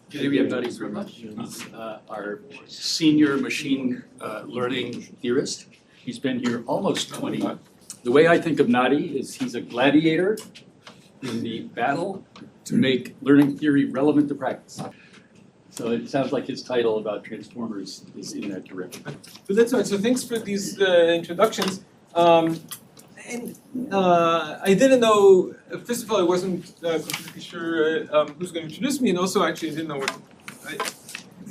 Today we have Nati Srebro. He's our senior machine learning theorist. He's been here almost 20. The way I think of Nati is he's a gladiator in the battle to make learning theory relevant to practice. So it sounds like his title about transformers is in that direction. So that's right. So thanks for these introductions. I didn't know, first of all, I wasn't completely sure who's going to introduce me, and also actually I didn't know what I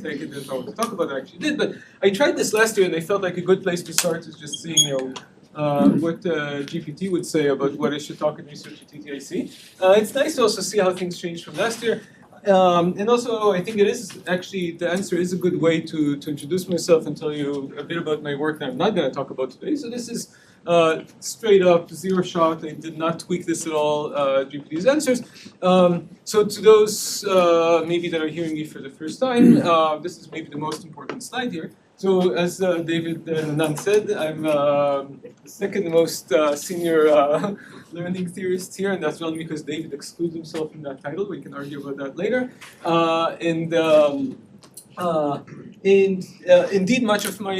didn't know what to talk about. I actually did, but I tried this last year, and I felt like a good place to start is just seeing, what GPT would say about what I should talk and research at TTIC. It's nice to also see how things changed from last year. And also, I think it is actually, the answer is a good way to introduce myself and tell you a bit about my work that I'm not going to talk about today. So this is straight up, zero shot. I did not tweak this at all, GPT's answers. So to those maybe that are hearing me for the first time, this is maybe the most important slide here. So as David Nan said, I'm the second most senior learning theorist here, and that's only because David excludes himself from that title. We can argue about that later. Indeed, much of my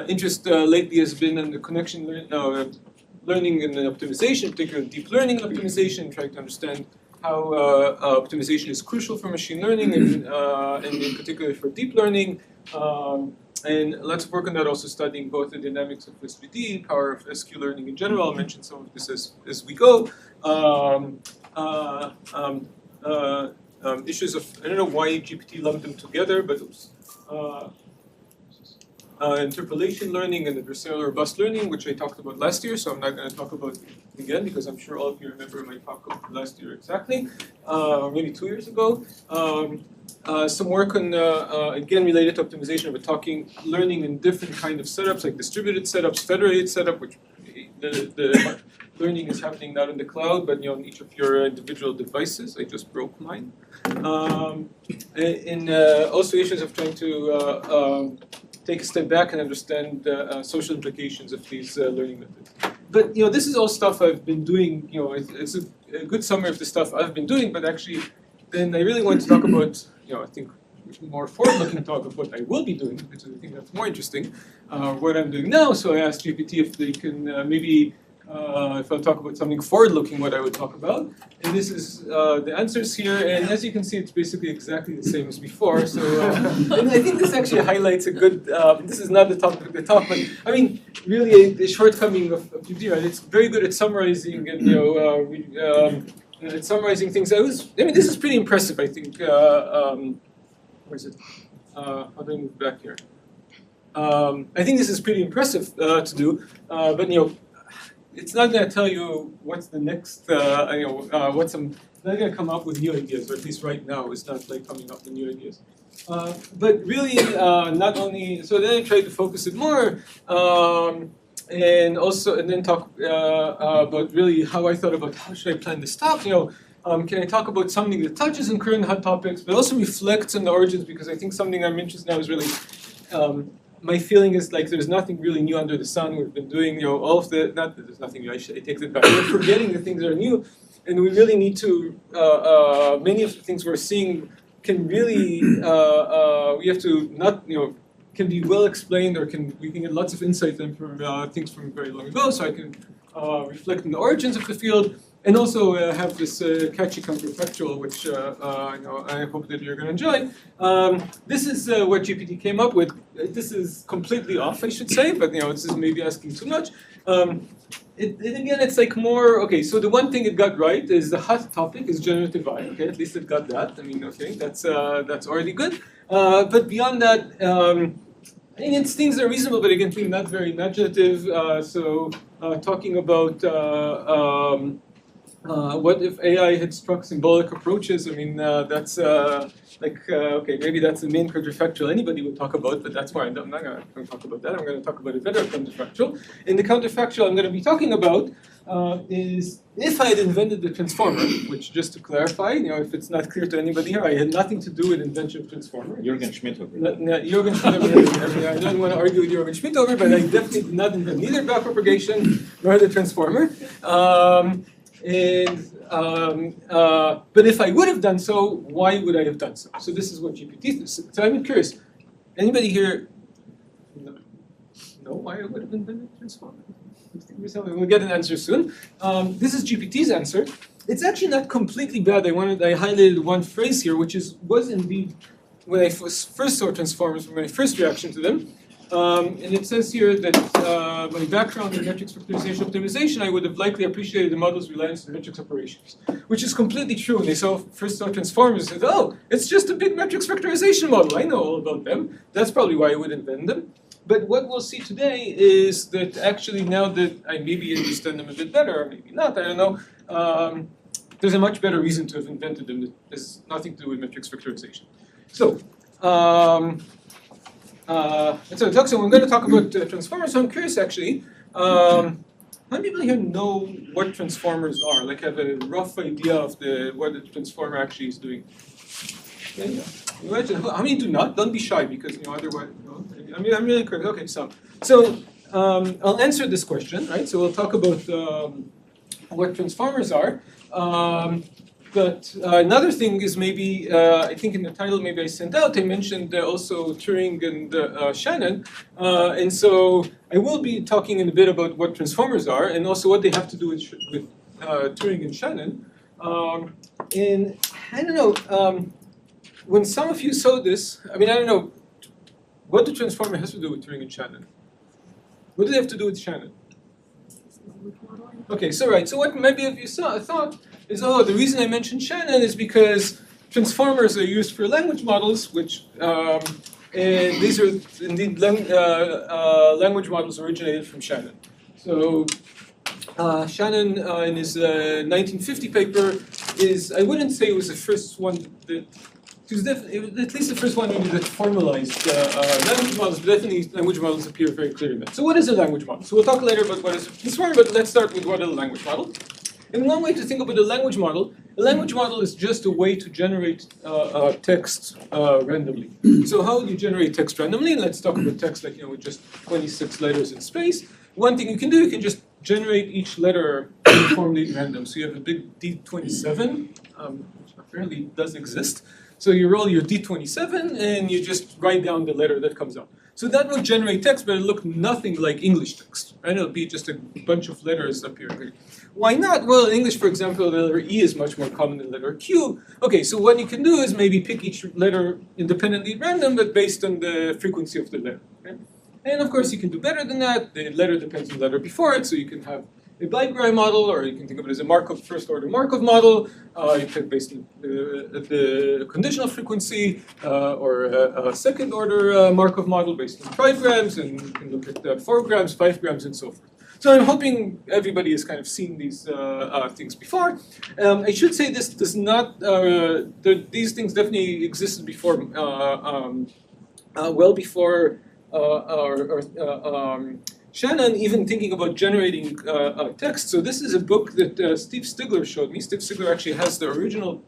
interest lately has been in the connection learning and optimization, particularly deep learning and optimization, trying to understand how optimization is crucial for machine learning and in particular for deep learning. And lots of work on that, also studying both the dynamics of SVD, power of SQ learning in general. I'll mention some of this as we go. Issues of, I don't know why GPT lumped them together, but it was interpolation learning and adversarial robust learning, which I talked about last year, so I'm not going to talk about it again because I'm sure all of you remember my talk of last year exactly, or maybe 2 years ago. Some work on, again, related to optimization, but talking learning in different kind of setups, like distributed setups, federated setup, which the learning is happening not in the cloud, but on each of your individual devices. I just broke mine. And also issues of trying to take a step back and understand the social implications of these learning methods. But this is all stuff I've been doing. It's a good summary of the stuff I've been doing. But actually, then I really want to talk about, I think, more forward-looking talk of what I will be doing, because I think that's more interesting. What I'm doing now. So I asked GPT if they can maybe. If I'll talk about something forward-looking, what I would talk about. And this is the answers here. And as you can see, it's basically exactly the same as before. So and I think this actually highlights a good, this is not the topic of the talk, but I mean, really a shortcoming of GPT, right? It's very good at summarizing and, at summarizing things. I mean, this is pretty impressive, I think. Where is it? How do I move back here? I think this is pretty impressive to do, but, it's not going to tell you what's the next, it's not going to come up with new ideas, or at least right now, it's not like coming up with new ideas. But really, not only, so then I tried to focus it more, and then talk about really how I thought about how should I plan this talk. Can I talk about something that touches on current hot topics, but also reflects on the origins, because I think something I'm interested in now is really, my feeling is like there's nothing really new under the sun. We've been doing, all of the, not that there's nothing new, I take that back. We're forgetting the things that are new, and we really need to, many of the things we're seeing can really, we have to not, can be well explained, or we can get lots of insight from things from very long ago, so I can reflect on the origins of the field. And also have this catchy counterfactual, which I hope that you're going to enjoy. This is what GPT came up with. This is completely off, I should say, but this is maybe asking too much. Again, it's like more, okay, so the one thing it got right is the hot topic is generative AI. Okay, at least it got that. I mean, okay, that's already good. But beyond that, I mean, it's things that are reasonable, but again, not very imaginative. So talking about what if AI had struck symbolic approaches? I mean, that's okay, maybe that's the main counterfactual anybody would talk about, but that's why I'm not going to talk about that. I'm going to talk about a better counterfactual. And the counterfactual I'm going to be talking about is if I had invented the transformer, which, just to clarify, if it's not clear to anybody here, I had nothing to do with invention of transformer. Jürgen Schmidt over. Jürgen Schmidt over. I don't want to argue with Jürgen Schmidt over, but I definitely did not invent neither backpropagation nor the transformer. But if I would have done so, why would I have done so? So this is what GPT is. So I'm curious. Anybody here? No, why I would have invented transformer? We'll get an answer soon. This is GPT's answer. It's actually not completely bad. I highlighted one phrase here, which was indeed when I first saw transformers, my first reaction to them. And it says here that my background in metrics factorization optimization, I would have likely appreciated the model's reliance on metrics operations, which is completely true. When they first saw transformers, they said, oh, it's just a big metrics factorization model. I know all about them. That's probably why I would invent them. But what we'll see today is that actually now that I maybe understand them a bit better, or maybe not, I don't know, there's a much better reason to have invented them that has nothing to do with metrics factorization. So, so we're going to talk about transformers. So I'm curious actually, how many people here know what transformers are? Like have a rough idea of what the transformer actually is doing? Yeah. How many do not? Don't be shy because otherwise. I'm really curious. Okay, so I'll answer this question, right? So we'll talk about what transformers are. But another thing is maybe, I think in the title maybe I sent out, I mentioned also Turing and Shannon. And so I will be talking in a bit about what transformers are and also what they have to do with Turing and Shannon. And I don't know, when some of you saw this, I don't know, what the transformer has to do with Turing and Shannon? What do they have to do with Shannon? Okay, so what maybe of you thought is, the reason I mentioned Shannon is because transformers are used for language models, which, and these are indeed language models originated from Shannon. So Shannon in his 1950 paper I wouldn't say it was the first one that, it was at least the first one maybe that formalized language models, but definitely language models appear very clearly. So what is a language model? So we'll talk later about what is a transformer, but let's start with what is a language model. And one way to think about a language model is just a way to generate text randomly. So how do you generate text randomly? And let's talk about text like with just 26 letters in space. One thing you can do, you can just generate each letter uniformly random. So you have a big D27, which apparently does exist. So you roll your D27 and you just write down the letter that comes out. So that would generate text, but it looked nothing like English text. Right? It'll be just a bunch of letters appearing. Why not? Well, in English, for example, the letter E is much more common than the letter Q. Okay, so what you can do is maybe pick each letter independently at random, but based on the frequency of the letter. Okay? And of course, you can do better than that. The letter depends on the letter before it, so you can have a bigram model, or you can think of it as a first-order Markov model. You can based on the conditional frequency, or a second-order Markov model based on trigrams, and you can look at 4grams, 5grams, and so forth. So I'm hoping everybody has kind of seen these things before. I should say this does not, these things definitely existed before, well before Shannon even thinking about generating text. So this is a book that Steve Stigler showed me. Steve Stigler actually has the original,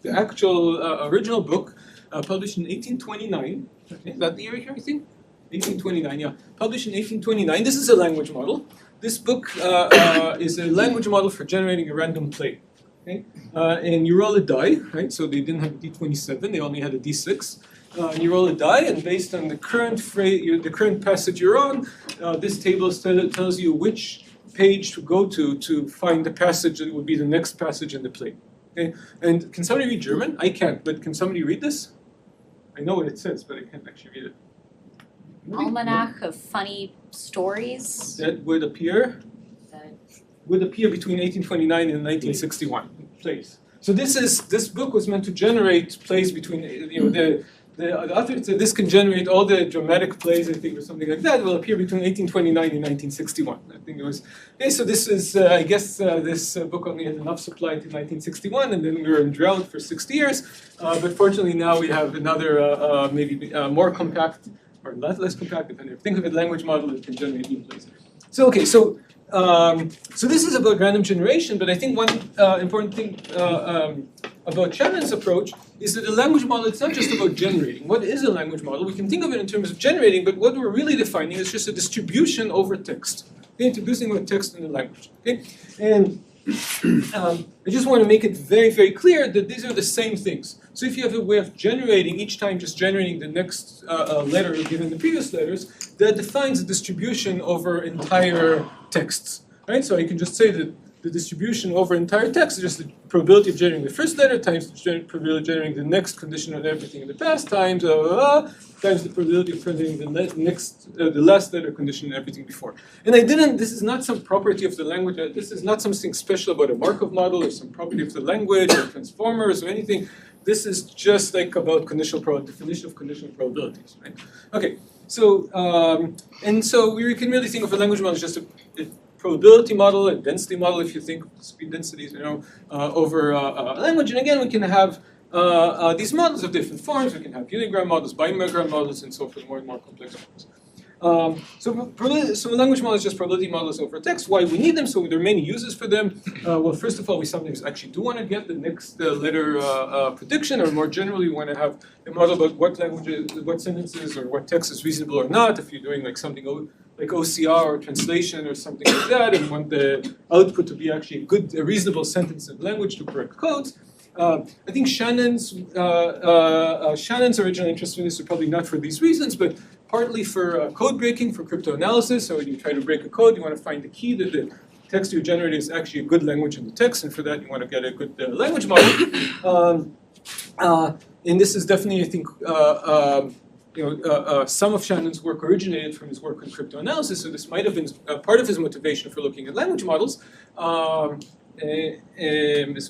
the actual original book published in 1829. Okay, is that the year here, I think? 1829, yeah. Published in 1829. This is a language model. This book is a language model for generating a random play. Okay? And you roll a die, right? So they didn't have a D27, they only had a D6. And you roll a die, and based on the current the passage you're on, this table tells you which page to go to find the passage that would be the next passage in the play. Okay? And can somebody read German? I can't, but can somebody read this? I know what it says, but I can't actually read it. Almanac of Funny Stories. That would appear between 1829 and 1961 plays. So this book was meant to generate plays between the author said this can generate all the dramatic plays, I think, or something like that, will appear between 1829 and 1961. I think it was, okay, so this is, I guess this book only had enough supply until 1961, and then we were in drought for 60 years. But fortunately now we have another, maybe more compact, or less compact, depending. Think of it, language model that can generate new plays. So, okay, so this is about random generation, but I think one important thing about Shannon's approach is that the language model, it's not just about generating. What is a language model? We can think of it in terms of generating, but what we're really defining is just a distribution over text. Okay, introducing over text in the language. Okay? And I just want to make it very, very clear that these are the same things. So if you have a way of generating, each time just generating the next letter given the previous letters, that defines a distribution over entire texts, right? So I can just say that the distribution over entire text is just the probability of generating the first letter times the probability of generating the next condition on everything in the past times times the probability of generating the last letter condition on everything before. And this is not some property of the language, this is not something special about a Markov model or some property of the language or transformers or anything. This is just like about definition of conditional probabilities, right? Okay, so, and so we can really think of a language model as just a probability model, a density model, if you think of speed densities, over a language. And again, we can have these models of different forms. We can have unigram models, binogram models, and so forth, more and more complex models. So a language model is just probability models over text. Why we need them? So there are many uses for them. Well, first of all, we sometimes actually do want to get the next letter prediction, or more generally, we want to have a model about what languages, what sentences, or what text is reasonable or not. If you're doing like something like OCR or translation or something like that, and want the output to be actually a reasonable sentence in language to correct codes. I think Shannon's original interest in this is probably not for these reasons, but partly for code breaking, for cryptanalysis. So when you try to break a code, you want to find the key that the text you generate is actually a good language in the text, and for that you want to get a good language model. And this is definitely, I think, some of Shannon's work originated from his work on cryptanalysis, so this might have been part of his motivation for looking at language models, as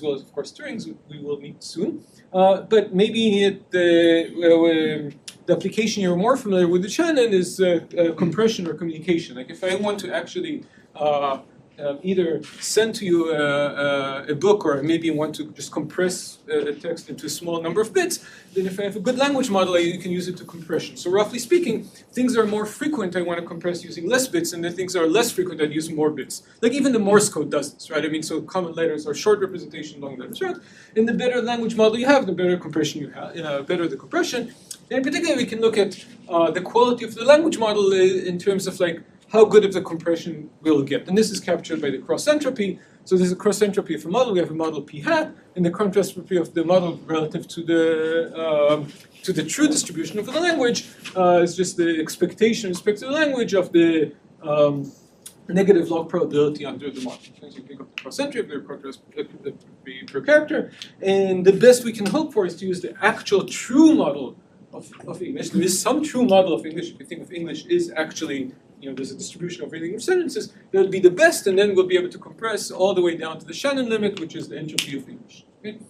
well as, of course, Turing's, we will meet soon. But maybe the application you're more familiar with the Shannon is compression or communication. Like if I want to actually either send to you a book, or maybe want to just compress a text into a small number of bits, then if I have a good language model, you can use it to compression. So roughly speaking, things are more frequent, I want to compress using less bits, and the things that are less frequent, I'd use more bits. Like even the Morse code does this, right? I mean, so common letters are short representation, long letters short. And the better language model you have, the better compression you have, better the compression. And in particular, we can look at the quality of the language model in terms of like how good of the compression we'll get. And this is captured by the cross entropy. So there's a cross entropy of a model. We have a model p hat, and the contrast entropy of the model relative to the true distribution of the language is just the expectation with respect to the language of the negative log probability under the model. So you pick up the cross entropy or contrast entropy per character, and the best we can hope for is to use the actual true model of English. There is some true model of English. If you think of English is actually, there's a distribution of English sentences, that would be the best, and then we'll be able to compress all the way down to the Shannon limit, which is the entropy of English. Okay?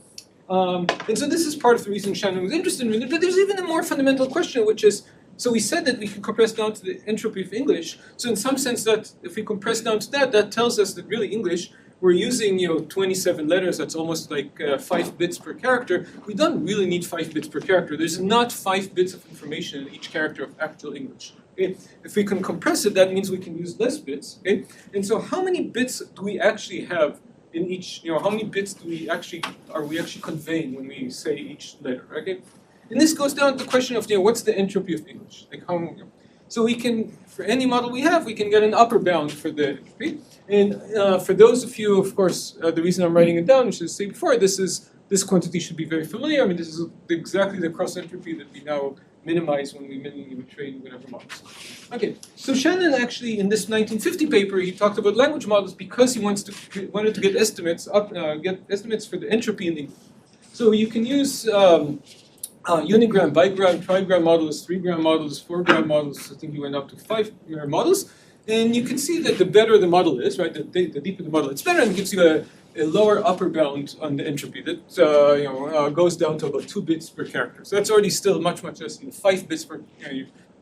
And so this is part of the reason Shannon was interested in it, but there's even a more fundamental question, which is, so we said that we can compress down to the entropy of English, so in some sense that if we compress down to that, that tells us that really English, we're using 27 letters, that's almost like 5 bits per character. We don't really need 5 bits per character. There's not 5 bits of information in each character of actual English. Okay? If we can compress it, that means we can use less bits. Okay? And so how many bits do we actually have in each, how many bits are we actually conveying when we say each letter? Okay? And this goes down to the question of what's the entropy of English? Like how so we can, for any model we have, we can get an upper bound for the entropy. And for those of you, of course, the reason I'm writing it down, which is to say before, this quantity should be very familiar. I mean, this is exactly the cross entropy that we now minimize when we train whatever models. Okay, so Shannon actually, in this 1950 paper, he talked about language models because he wanted to get estimates for the entropy in English. So you can use unigram, bigram, trigram models, 3-gram models, 4-gram models. I think he went up to 5-gram models. And you can see that the better the model is, right, the deeper the model, it's better, and it gives you a lower upper bound on the entropy that goes down to about 2 bits per character. So that's already still much, much less than 5 bits per,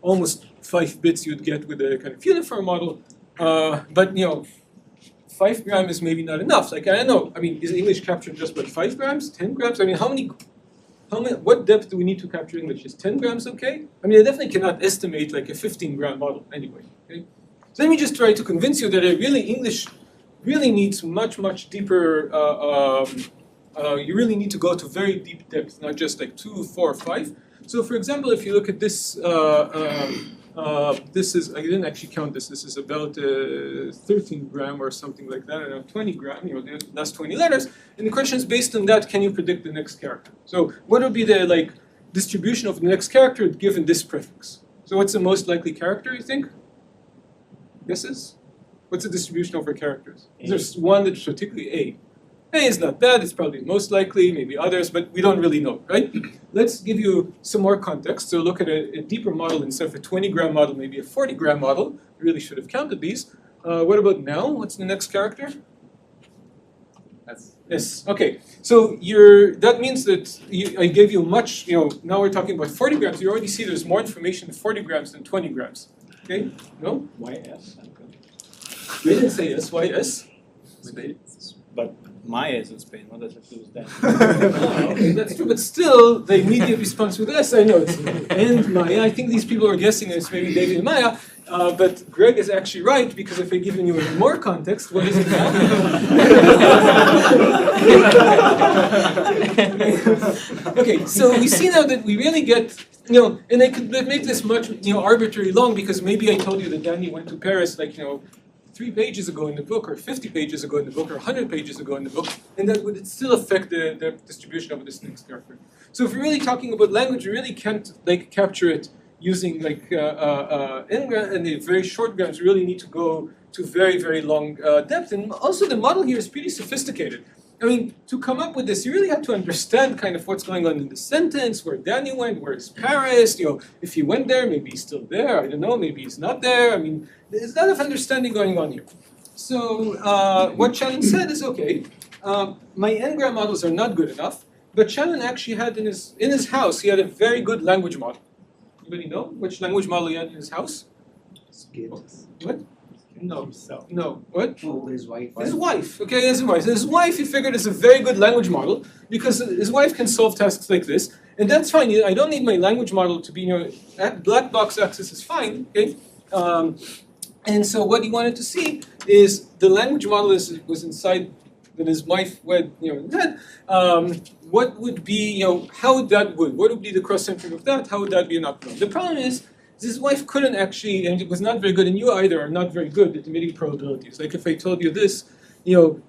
almost 5 bits you'd get with a kind of uniform model. But 5 gram is maybe not enough. Like, I don't know, I mean, is English captured just by 5 grams, 10 grams? I mean, what depth do we need to capture English? Is 10 grams okay? I mean, I definitely cannot estimate like a 15-gram model anyway. Okay? So let me just try to convince you that English really needs much, much deeper, you really need to go to very deep depth, not just like 2, 4, 5. So for example, if you look at this This is, I didn't actually count this. This is about 13 gram or something like that, around 20 gram, the last 20 letters. And the question is, based on that, can you predict the next character? So what would be the distribution of the next character given this prefix? So what's the most likely character, you think? Guesses? What's the distribution over characters? There's one that's particularly A. A is not bad, it's probably most likely, maybe others, but we don't really know, right? Let's give you some more context. So look at a deeper model instead of a 20 gram model, maybe a 40 gram model. We really should have counted these. What about now? What's the next character? Yes. Okay. So that means that I gave you much, now we're talking about 40 grams. You already see there's more information in 40 grams than 20 grams. Okay? No? Why S? We didn't say S. Why S? But my S in Spain, what does it do with that? Okay, that's true, but still, the immediate response with S, I know it's and Maya. I think these people are guessing it's maybe David and Maya, but Greg is actually right, because if I've given you more context, what is it now? Okay, so we see now that we really get, and I could make this much, arbitrary long, because maybe I told you that Danny went to Paris, 3 pages ago in the book, or 50 pages ago in the book, or 100 pages ago in the book, and that would still affect the distribution of this next character. So if we're really talking about language, you really can't capture it using n-gram and the very short grams. You really need to go to very, very long depth. And also the model here is pretty sophisticated. I mean, to come up with this, you really have to understand kind of what's going on in the sentence, where Danny went, where's Paris, if he went there, maybe he's still there, I don't know, maybe he's not there. I mean, there's a lot of understanding going on here. So what Shannon said is, okay, my n-gram models are not good enough, but Shannon actually had in his house, he had a very good language model. Anybody know which language model he had in his house? What? No. No. What? Oh, his wife. His wife. Okay, his wife. His wife, he figured, is a very good language model because his wife can solve tasks like this, and that's fine. I don't need my language model to be, black box access is fine. Okay. And so what he wanted to see is the language model was inside that his wife had, what would be, what would be the cross-centering of that? How would that be an upload? The problem is, his wife couldn't actually, and it was not very good, and you either are not very good at admitting probabilities. Like if I told you this, you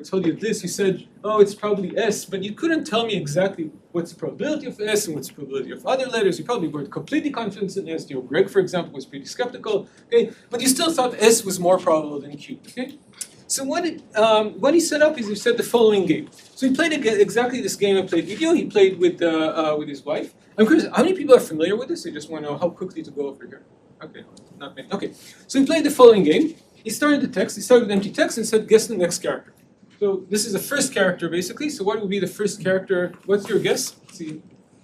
told you this, you said, oh, it's probably S, but you couldn't tell me exactly what's the probability of S and what's the probability of other letters. You probably weren't completely confident in S. Greg, for example, was pretty skeptical. Okay, but you still thought S was more probable than Q. Okay, so what he set up is he set the following game. So he played exactly this game I played with you. He played with his wife. I'm curious, how many people are familiar with this? I just want to know how quickly to go over here. Okay, not many. Okay, so he played the following game. He started the text. He started with empty text and said, guess the next character. So this is the first character, basically. So what would be the first character? What's your guess? Let's see,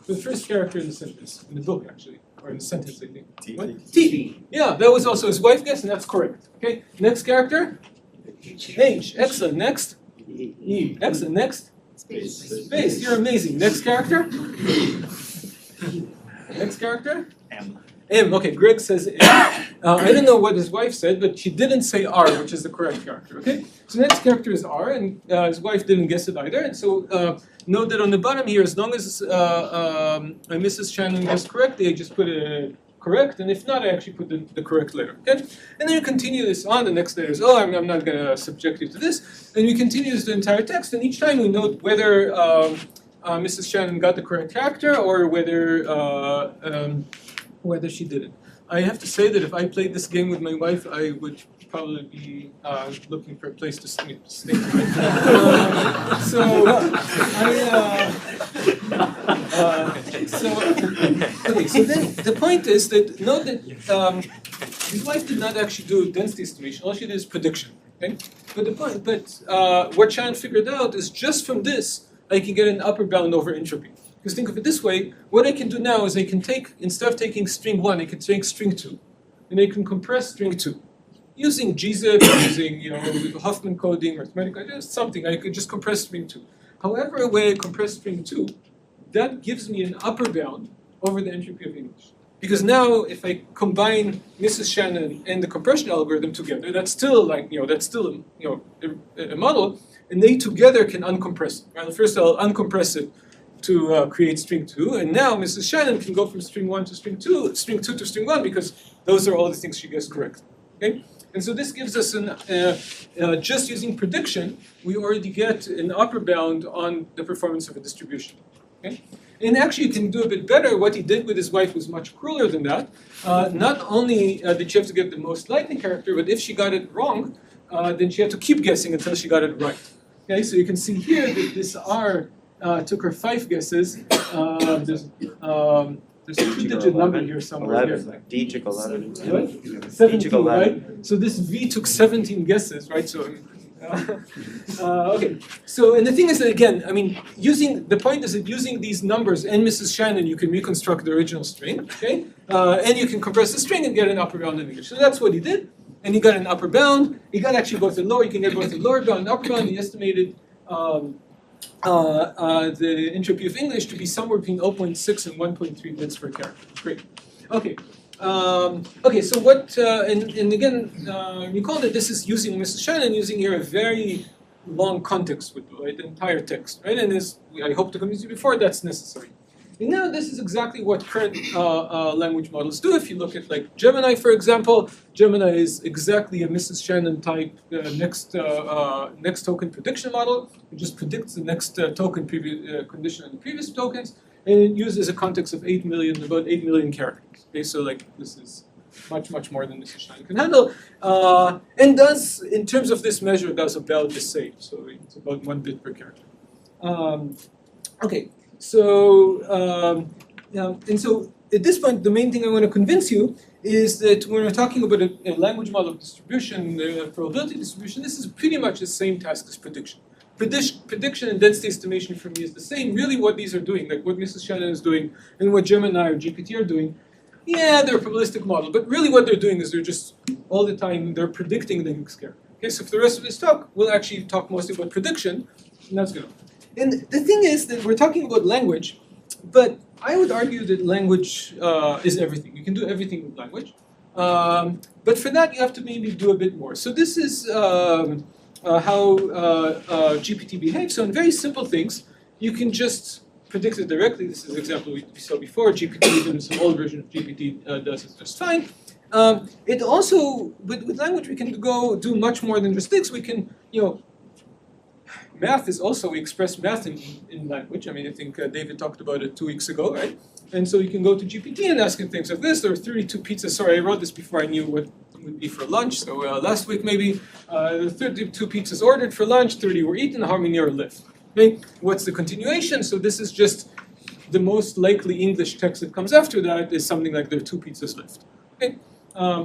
the first character in the sentence, in the book, actually, or in the sentence, I think. T. What? T. Yeah, that was also his wife's guess, and that's correct. Okay, next character? H. Excellent. Next? E. Excellent. Next? Space. You're amazing. Next character? Next character? M. M. Okay, Greg says M. I don't know what his wife said, but she didn't say R, which is the correct character. Okay, so next character is R, and his wife didn't guess it either. And so note that on the bottom here, as long as Mrs. Shannon guessed correctly, I just put a correct, and if not, I actually put the correct letter. Okay, and then you continue this on. The next letter is I'm not going to subject you to this, and we continue this the entire text, and each time we note whether Mrs. Shannon got the correct character or whether she didn't. I have to say that if I played this game with my wife, I would probably be looking for a place to stay. So then the point is that note that his wife did not actually do density estimation. All she did is prediction. Okay, but what Shannon figured out is just from this I can get an upper bound over entropy. Because think of it this way, what I can do now is I can take, instead of taking string 1, I can take string 2. And I can compress string 2. Using gzip, using Huffman coding, arithmetic, just something, I could just compress string 2. However way I compress string 2, that gives me an upper bound over the entropy of English. Because now if I combine Mrs. Shannon and the compression algorithm together, that's still a model, and they together can uncompress it. Right? First I'll uncompress it to create string 2, and now Mrs. Shannon can go from string 1 to string 2, string 2 to string 1, because those are all the things she guessed correctly. Okay? And so this gives us just using prediction, we already get an upper bound on the performance of a distribution. Okay? And actually, you can do a bit better. What he did with his wife was much crueler than that. Not only did she have to get the most likely character, but if she got it wrong, then she had to keep guessing until she got it right. Okay, so you can see here that this R took her 5 guesses. There's a 2-digit number here somewhere. 11, D took 11. What? 17, right? So this V took 17 guesses, right? So, okay. So, and the thing is that again, I mean, the point is that using these numbers and Mrs. Shannon, you can reconstruct the original string, okay? And you can compress the string and get an upper bound in English. So that's what he did, and he got an upper bound. He got actually both the lower. You can get both the lower bound and upper bound. He estimated the entropy of English to be somewhere between 0.6 and 1.3 bits per character. Great. Okay. Okay. So what? And again, recall that this is using Mrs. Shannon using here a very long context window, right? The entire text, right? And as I hope to convince you before, that's necessary. And now this is exactly what current language models do. If you look at like Gemini, for example, Gemini is exactly a Mrs. Shannon type next token prediction model. It just predicts the next token condition on the previous tokens, and it uses a context of about 8 million characters. Okay, so like this is much more than Mrs. Shannon can handle, and does in terms of this measure does about the same. So it's about 1 bit per character. Okay. So, and so at this point, the main thing I want to convince you is that when we're talking about a language model distribution, probability distribution, this is pretty much the same task as prediction. Prediction and density estimation for me is the same. Really what these are doing, like what Mrs. Shannon is doing and what Gemini or GPT are doing, yeah, they're a probabilistic model, but really what they're doing is they're just all the time, they're predicting the next character. Okay, so for the rest of this talk, we'll actually talk mostly about prediction, and that's good. And the thing is that we're talking about language, but I would argue that language is everything. You can do everything with language. But for that, you have to maybe do a bit more. So this is how GPT behaves. So in very simple things, you can just predict it directly. This is an example we saw before. GPT, even some old version of GPT does it just fine. It also, with language, we can do much more than just this. We can, math is also, we express math in language. I mean, I think David talked about it 2 weeks ago, right? And so you can go to GPT and ask him things like this. There are 32 pizzas. Sorry, I wrote this before I knew what would be for lunch. So last week maybe, 32 pizzas ordered for lunch, 30 were eaten, how many are left? Okay, what's the continuation? So this is just the most likely English text that comes after that is something like there are 2 pizzas left. Okay,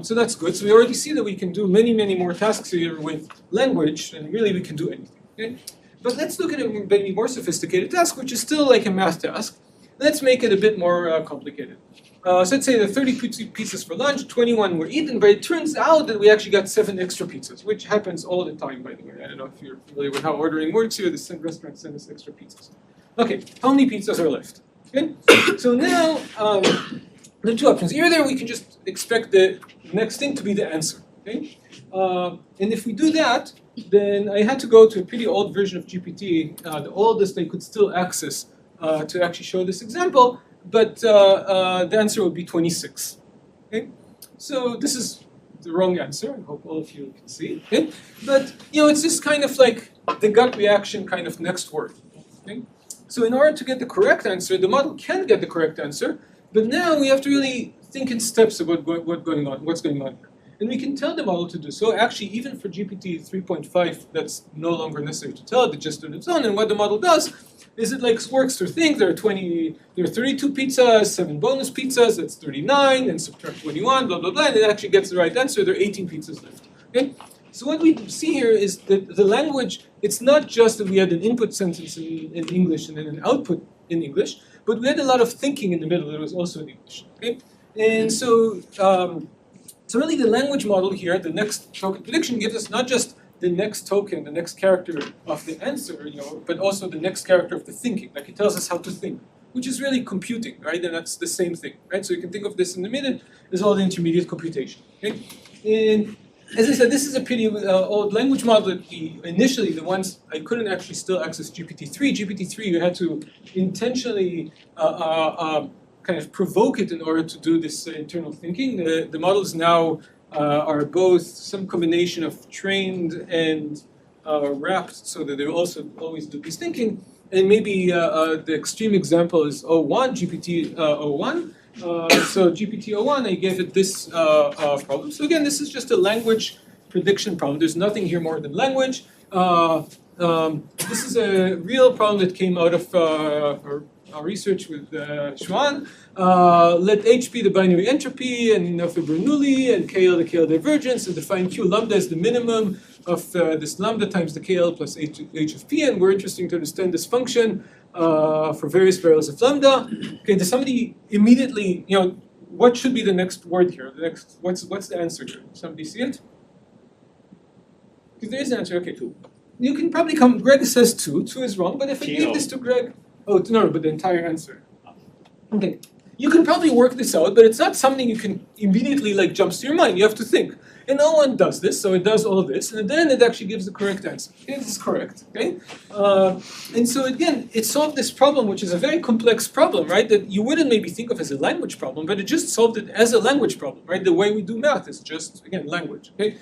so that's good. So we already see that we can do many more tasks here with language, and really we can do anything. Okay? But let's look at a maybe more sophisticated task, which is still like a math task. Let's make it a bit more complicated. So let's say there are 30 pizzas for lunch, 21 were eaten, but it turns out that we actually got 7 extra pizzas, which happens all the time, by the way. I don't know if you're familiar with how ordering works here. The restaurant sends us extra pizzas. Okay, how many pizzas are left? Okay, so now there are 2 options. Either we can just expect the next thing to be the answer. Okay, and if we do that, then I had to go to a pretty old version of GPT, the oldest I could still access to actually show this example, but the answer would be 26. Okay? So this is the wrong answer, I hope all of you can see. Okay? But it's just kind of like the gut reaction kind of next word. Okay? So in order to get the correct answer, the model can get the correct answer, but now we have to really think in steps about what's going on here. And we can tell the model to do so. Actually, even for GPT 3.5, that's no longer necessary to tell it, it just on its own. And what the model does is it works through things. There are 32 pizzas, 7 bonus pizzas, that's 39, and subtract 21, blah, blah, blah, and it actually gets the right answer. There are 18 pizzas left. Okay? So what we see here is that the language, it's not just that we had an input sentence in English and then an output in English, but we had a lot of thinking in the middle that was also in English. Okay? And so, so really the language model here, the next token prediction, gives us not just the next token, the next character of the answer, but also the next character of the thinking. Like it tells us how to think, which is really computing, right? And that's the same thing, right? So you can think of this in the middle as all the intermediate computation. Okay? And as I said, this is a pretty old language model that initially, the ones I couldn't actually still access GPT-3. GPT-3, you had to intentionally kind of provoke it in order to do this internal thinking. The models now are both some combination of trained and wrapped, so that they also always do this thinking. And maybe the extreme example is GPT-01. So GPT-01, I gave it this problem. So again, this is just a language prediction problem. There's nothing here more than language. This is a real problem that came out of our research with Xuan. Let H be the binary entropy and of the Bernoulli and KL the KL divergence, and define Q lambda as the minimum of this lambda times the KL plus H of P, and we're interested to understand this function for various variables of lambda. Okay, does somebody immediately, what should be the next word here? The next, what's the answer here? Somebody see it? Because there is an answer, okay. 2. You can probably come, Greg says 2 is wrong, but if I give this to Greg, no, but the entire answer. Okay, you can probably work this out, but it's not something you can immediately jumps to your mind. You have to think. And no one does this, so it does all this, and then it actually gives the correct answer. Okay, this is correct, okay? And so again, it solved this problem, which is a very complex problem, right? That you wouldn't maybe think of as a language problem, but it just solved it as a language problem, right? The way we do math is just, again, language, okay?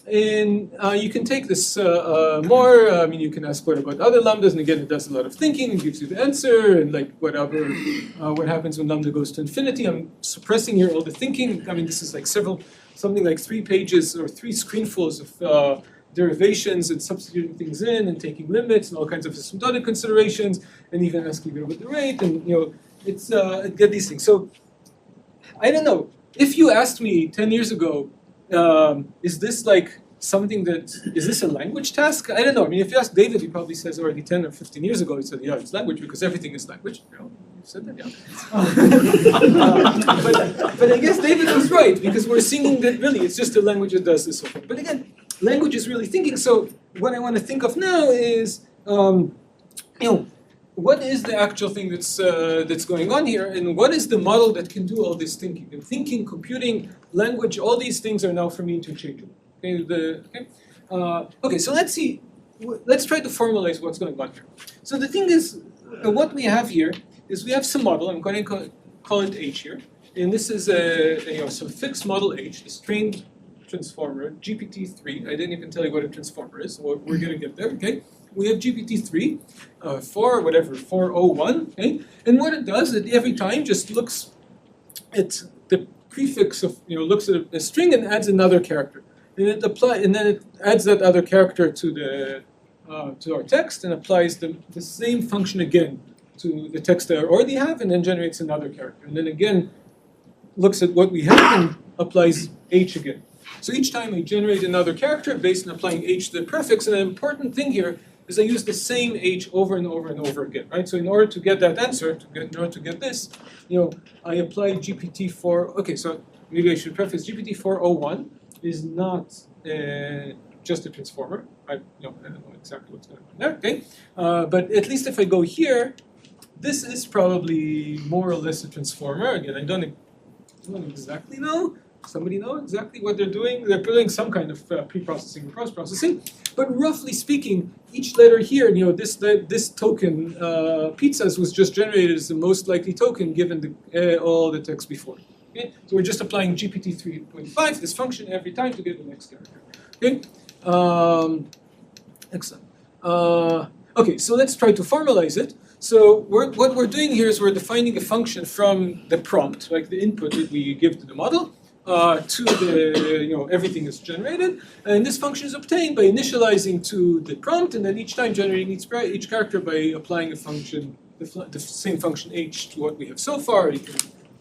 And you can take this more. I mean, you can ask what about other lambdas, and again, it does a lot of thinking and gives you the answer, and whatever, what happens when lambda goes to infinity. I'm suppressing here all the thinking. I mean, this is something like 3 pages or 3 screenfuls of derivations and substituting things in and taking limits and all kinds of asymptotic considerations, and even asking about the rate, and it's get these things. So I don't know. If you asked me 10 years ago, is this is this a language task? I don't know. I mean, if you ask David, he probably says already 10 or 15 years ago, he said, yeah, it's language because everything is language. You said that, yeah. But I guess David was right because we're seeing that really it's just a language that does this whole thing. But again, language is really thinking. So what I want to think of now is, what is the actual thing that's going on here, and what is the model that can do all this thinking? And thinking, computing, language, all these things are now for me interchangeable. Okay, so let's see. Let's try to formalize what's going on here. So the thing is, what we have here is we have some model. I'm going to call it H here, and this is some fixed model H, this trained transformer, GPT-3. I didn't even tell you what a transformer is. We're going to get there. Okay. We have GPT-3 401, okay? And what it does, it every time just looks at the prefix of, looks at a string and adds another character. And then it adds that other character to our text and applies the same function again to the text that I already have, and then generates another character. And then again, looks at what we have and applies H again. So each time I generate another character based on applying H to the prefix, and an important thing here is I use the same H over and over and over again, right? So in order to get that answer, in order to get this, I apply GPT-4. Okay, so maybe I should preface GPT-401 is not just a transformer. I don't know exactly what's going on there. Okay, but at least if I go here, this is probably more or less a transformer. Again, I don't exactly know. Somebody know exactly what they're doing? They're doing some kind of pre-processing and post-processing. But roughly speaking, each letter here, this token, pizzas, was just generated as the most likely token given all the text before. Okay? So we're just applying GPT 3.5, this function, every time to get the next character. Okay? Excellent. Okay, so let's try to formalize it. So what we're doing here is we're defining a function from the prompt, like the input that we give to the model, to the, everything is generated, and this function is obtained by initializing to the prompt, and then each time generating each character by applying a function, the same function h to what we have so far. You can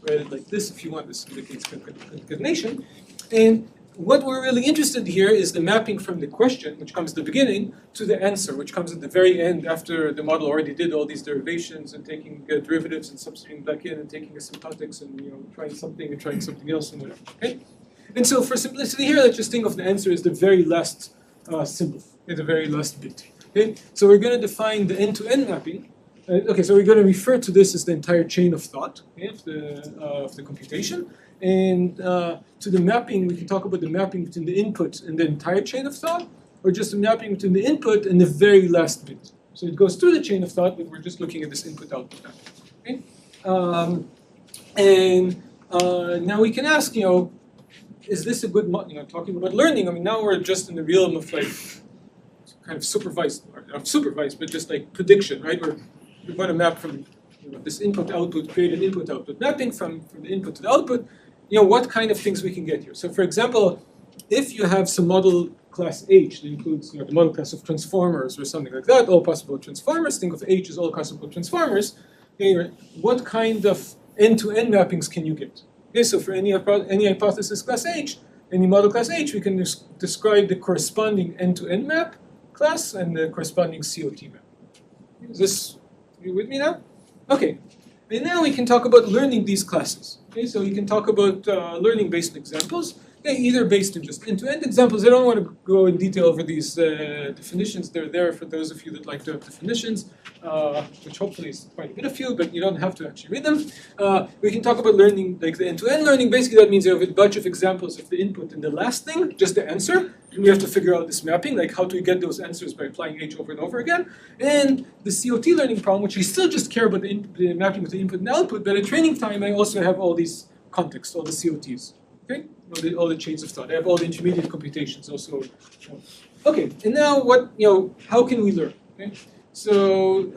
write it like this if you want. This indicates concatenation. And what we're really interested here is the mapping from the question, which comes at the beginning, to the answer, which comes at the very end after the model already did all these derivations and taking derivatives and substituting back in and taking asymptotics and trying something and trying something else and whatever. Okay, and so for simplicity here, let's just think of the answer as the very last symbol, the very last bit. Okay, so we're going to define the end-to-end mapping Okay, so we're going to refer to this as the entire chain of thought, okay, of the computation. And to the mapping, we can talk about the mapping between the input and the entire chain of thought, or just the mapping between the input and the very last bit. So it goes through the chain of thought, but we're just looking at this input-output mapping. Okay? Now we can ask, is this a good, talking about learning? I mean, now we're just in the realm of like kind of supervised, or not supervised, but just like prediction, right? We're going to map from this input-output, create an input-output mapping from the input to the output. What kind of things we can get here. So for example, if you have some model class H that includes the model class of transformers or something like that, all possible transformers, think of H as all possible transformers, okay, what kind of end-to-end mappings can you get? Okay, so for any hypothesis class H, any model class H, we can describe the corresponding end-to-end map class and the corresponding COT map. Is you with me now? Okay, and now we can talk about learning these classes. Okay, so you can talk about learning based on examples, okay, either based on just end-to-end examples. I don't want to go in detail over these definitions. They're there for those of you that like to have definitions, which hopefully is quite a bit of you, but you don't have to actually read them. We can talk about learning, like the end-to-end learning. Basically, that means you have a bunch of examples of the input and the last thing, just the answer. And we have to figure out this mapping, like how do we get those answers by applying H over and over again. And the COT learning problem, which we still just care about the mapping with the input and output, but at training time, I also have all these contexts, all the COTs. Okay, all the chains of thought. I have all the intermediate computations also. Okay, and now what? How can we learn? Okay, so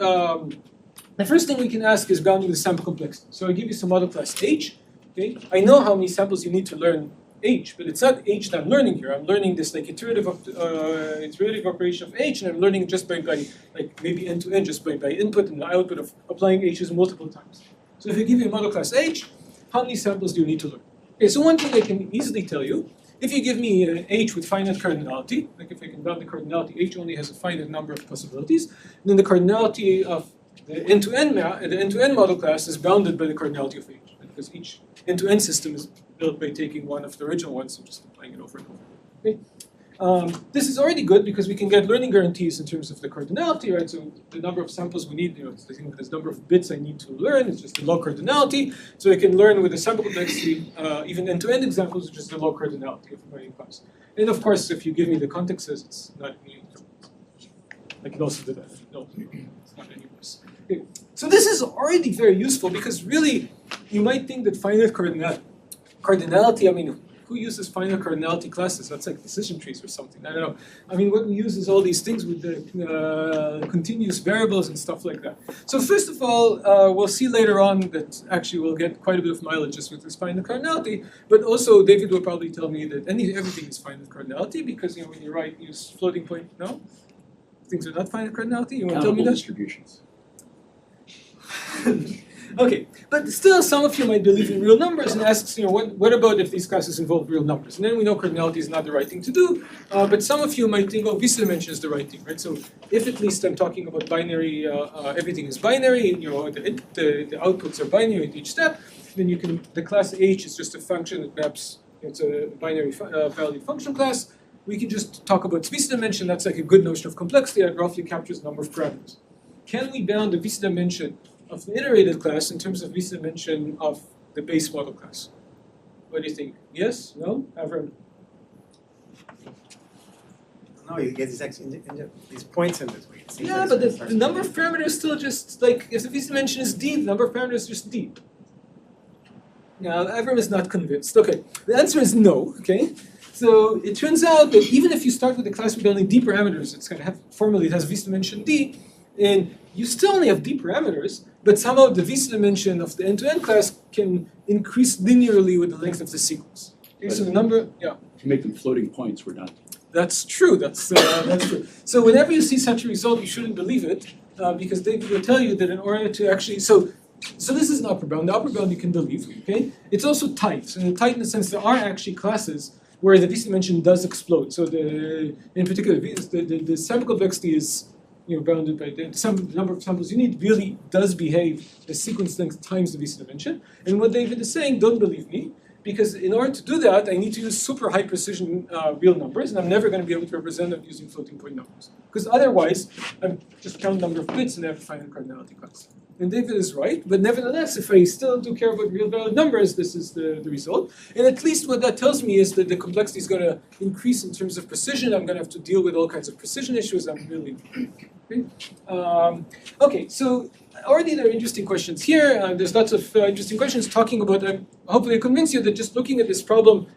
the first thing we can ask is bounding the sample complexity. So I give you some model class H. Okay, I know how many samples you need to learn H, but it's not H that I'm learning here. I'm learning this like iterative operation of H, and I'm learning it just by like maybe end to end, just by input and the output of applying H's multiple times. So if I give you a model class H, how many samples do you need to learn? Okay, so one thing I can easily tell you, if you give me H with finite cardinality, like if I can bound the cardinality, H only has a finite number of possibilities, then the cardinality of the end-to-end model class is bounded by the cardinality of H, right? Because each end-to-end system is built by taking one of the original ones and just applying it over and over. Okay? This is already good because we can get learning guarantees in terms of the cardinality, right? So the number of samples we need, it's the thing with this number of bits I need to learn, it's just the low cardinality. So I can learn with the sample complexity, even end-to-end examples, which is the low cardinality of my class. And of course, if you give me the contexts, it's not I can also do that. No, it's not any worse. Okay. So this is already very useful because really, you might think that finite cardinality, I mean, who uses finite cardinality classes? That's like decision trees or something. I don't know. I mean, what we use is all these things with the continuous variables and stuff like that. So first of all, we'll see later on that actually we'll get quite a bit of mileage just with this finite cardinality. But also, David will probably tell me that everything is finite cardinality because when you write, use floating point. No, things are not finite cardinality. You want to tell me that? Distributions. Okay, but still some of you might believe in real numbers and asks, what about if these classes involve real numbers? And then we know cardinality is not the right thing to do, but some of you might think, oh, visa dimension is the right thing, right? So if at least I'm talking about binary, everything is binary, the outputs are binary at each step, then the class H is just a function that maps, it's a binary value function class. We can just talk about visa dimension, that's like a good notion of complexity that roughly captures the number of parameters. Can we bound the visa dimension of the iterated class in terms of visa dimension of the base model class? What do you think? Yes? No? Avram? No, you get these points in between. Yeah, but the number of parameters still just like, if the visa dimension is D, the number of parameters is just D. Now, Avram is not convinced. Okay, the answer is no, okay? So it turns out that even if you start with a class with only D parameters, it's going to have, formally it has visa dimension D, and you still only have D parameters, but somehow the visa dimension of the end-to-end class can increase linearly with the length of the sequence. Okay, so the number, yeah. If you make them floating points, we're done. That's true, that's true. So whenever you see such a result, you shouldn't believe it, because they will tell you that in order to actually, so this is an upper bound. The upper bound you can believe, okay? It's also tight. So tight in the sense there are actually classes where the visa dimension does explode. So in particular, the sample complexity is bounded by the number of samples you need really does behave as sequence length times the visa dimension. And what David is saying, don't believe me, because in order to do that, I need to use super high precision real numbers, and I'm never going to be able to represent them using floating point numbers. Because otherwise, I'm just count number of bits and I have a finite cardinality class. And David is right, but nevertheless, if I still do care about real valid numbers, this is the result. And at least what that tells me is that the complexity is going to increase in terms of precision. I'm going to have to deal with all kinds of precision issues. I'm really okay. Okay, so already there are interesting questions here. There's lots of interesting questions talking about. Hopefully, I convince you that just looking at this problem,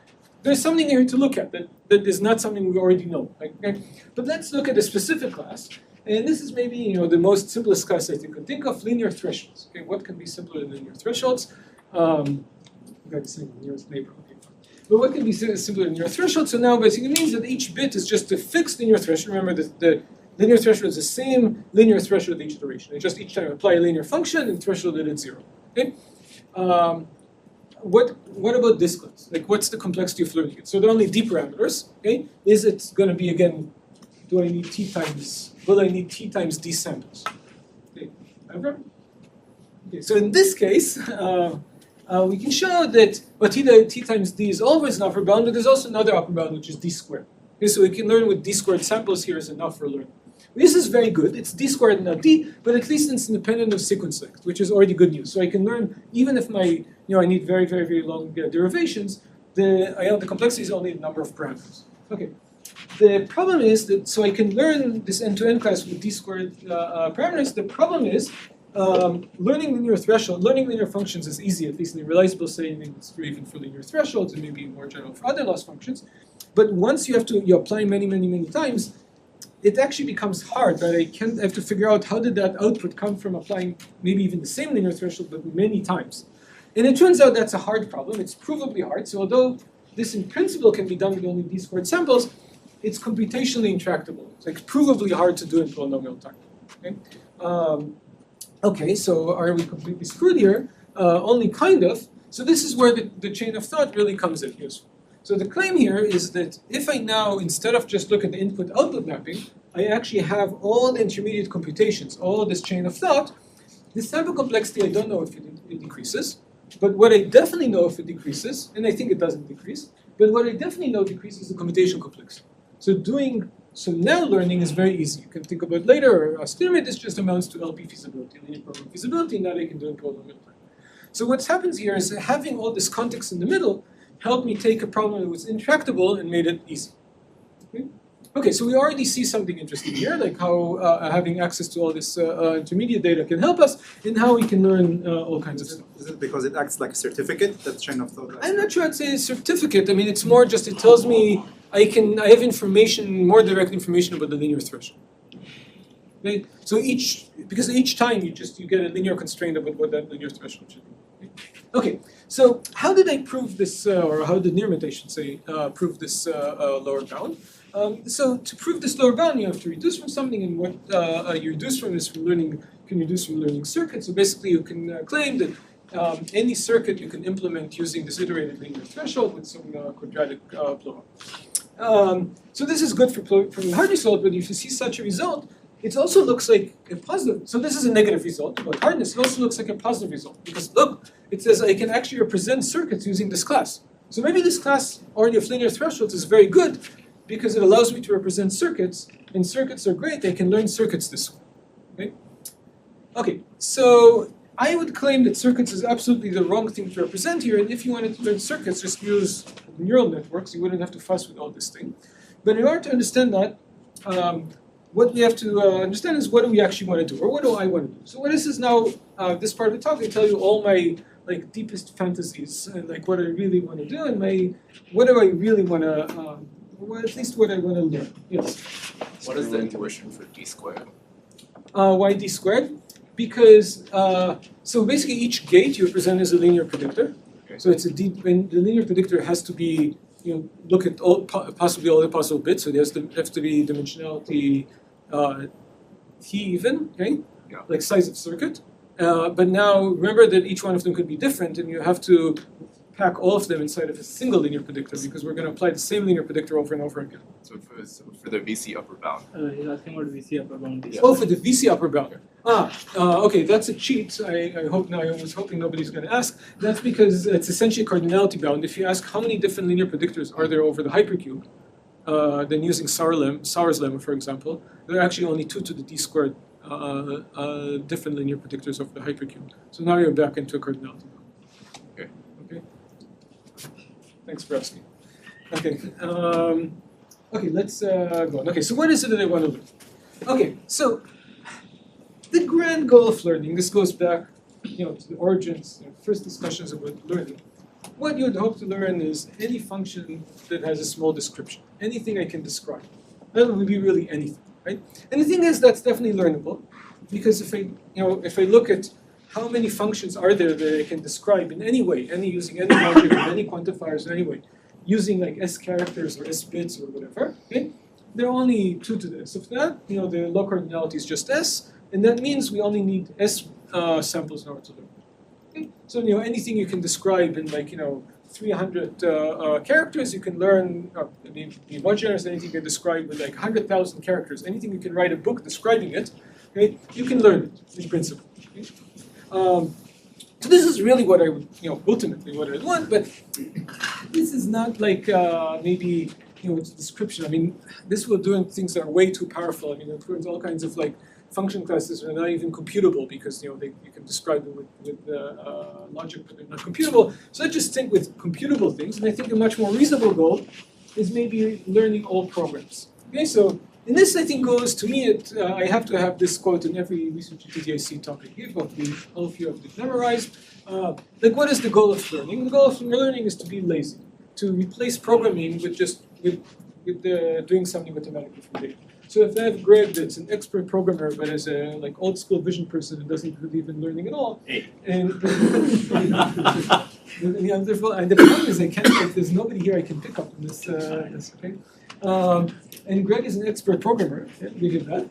there's something here to look at that is not something we already know. Okay? But let's look at a specific class. And this is maybe the most simplest class I think. Think of linear thresholds. Okay, what can be simpler than linear thresholds? I'm going to say the nearest neighbor. Okay, fine. But what can be simpler than linear thresholds? So now basically means that each bit is just a fixed linear threshold. Remember that the linear threshold is the same linear threshold each iteration. And just each time I apply a linear function and threshold it at 0. Okay. What about this class? Like, what's the complexity of learning it? So there are only d parameters. Okay. Is it going to be again? Do I need t times? Will I need t times d samples? Okay, ever? Okay, so in this case, we can show that t times d is always an upper bound, but there's also another upper bound, which is d squared. Okay, so we can learn with d squared samples here is enough for learning. This is very good. It's d squared and not d, but at least it's independent of sequence length, which is already good news. So I can learn even if my I need very very very long derivations. The complexity is only the number of parameters. Okay. The problem is that, so I can learn this end-to-end class with d squared parameters. The problem is learning linear functions is easy, at least in a realizable setting. It's true even for linear thresholds and maybe more general for other loss functions. But once you apply many times, it actually becomes hard, right? I have to figure out how did that output come from applying maybe even the same linear threshold, but many times. And it turns out that's a hard problem. It's provably hard. So although this in principle can be done with only d squared samples, it's computationally intractable. It's like provably hard to do in polynomial time. Okay, okay, so are we completely screwed here? Only kind of. So this is where the chain of thought really comes in useful. So the claim here is that if I now, instead of just look at the input-output mapping, I actually have all the intermediate computations, all this chain of thought, this sample complexity, I don't know if it decreases, but what I definitely know if it decreases, and I think it doesn't decrease, but what I definitely know decreases the computation complexity. So now learning is very easy. You can think about later, or estimate this just amounts to LP feasibility, linear program feasibility, and that I can do in polynomial time. So what happens here is having all this context in the middle helped me take a problem that was intractable and made it easy. Okay, so we already see something interesting here, like how having access to all this intermediate data can help us, and how we can learn all kinds of stuff. Is it because it acts like a certificate, that chain of thought? I'm not sure I'd say a certificate. I mean, it's more just it tells me I have information, more direct information about the linear threshold. Okay? So because each time you get a linear constraint about what that linear threshold should be. Okay, so how did I prove this, or how did Nirmit, I should say, prove this lower bound? So to prove this lower bound, you have to reduce from something, and what you reduce from is from learning. Can reduce from learning circuit. So basically, you can claim that any circuit you can implement using this iterated linear threshold with some quadratic blow-up. So this is good for proving hard result, but if you see such a result, it also looks like a positive. So this is a negative result about hardness. It also looks like a positive result because look, it says I can actually represent circuits using this class. So maybe this class already of linear thresholds is very good because it allows me to represent circuits, and circuits are great. I can learn circuits this way. Okay? Okay, so I would claim that circuits is absolutely the wrong thing to represent here, and if you wanted to learn circuits, just use neural networks. You wouldn't have to fuss with all this thing. But in order to understand that, what we have to understand is what do we actually want to do, or what do I want to do? So what this is now, this part of the talk, I tell you all my deepest fantasies, and what I really want to do, and what do I really want to, at least what I want to learn. Yes. What is the intuition for d squared? Why d squared? Because so basically each gate you represent as a linear predictor. Okay. So it's and the linear predictor has to be look at possibly all the possible bits. So there has to be dimensionality t even, okay? Yeah. Like size of circuit. But now remember that each one of them could be different, and you have to pack all of them inside of a single linear predictor because we're going to apply the same linear predictor over and over again. So for the VC upper bound. He's asking about VC upper bound. Oh, for the VC upper bound. Okay, that's a cheat. I was hoping nobody's going to ask. That's because it's essentially cardinality bound. If you ask how many different linear predictors are there over the hypercube, then using Sauer's lemma, for example, there are actually only 2 to the d squared different linear predictors of the hypercube. So now you're back into a cardinality bound. Okay. Thanks for asking. Okay. Okay, let's go on. Okay, so what is it that I want to learn? Okay, so the grand goal of learning, this goes back, to the origins, first discussions about learning. What you would hope to learn is any function that has a small description, anything I can describe. That would be really anything, right? And the thing is, that's definitely learnable, because if I look at how many functions are there that I can describe in any way, using any logic or any quantifiers in any way, using like s characters or s bits or whatever, okay? There are only 2 to this. Of that, the low cardinality is just s, and that means we only need s samples in order to learn. Okay? So anything you can describe in 300 characters, you can learn. Be more generous. Anything you can describe with 100,000 characters, anything you can write a book describing it, okay, you can learn it in principle. Okay? So this is really what I would, ultimately what I would want. But this is not like maybe it's a description. I mean, this will do things that are way too powerful. I mean, it includes all kinds of function classes that are not even computable because you can describe them with logic, but they're not computable. So let's just think with computable things, and I think a much more reasonable goal is maybe learning all programs. Okay, so in this I think goes to me. I have to have this quote in every research TTIC talk I give. All of you have it memorized. What is the goal of learning? The goal of learning is to be lazy, to replace programming with doing something mathematically from data. So if I have Greg that's an expert programmer but is a old school vision person and doesn't believe in learning at all, and the problem is there's nobody here I can pick up on this. Okay? And Greg is an expert programmer. We get that.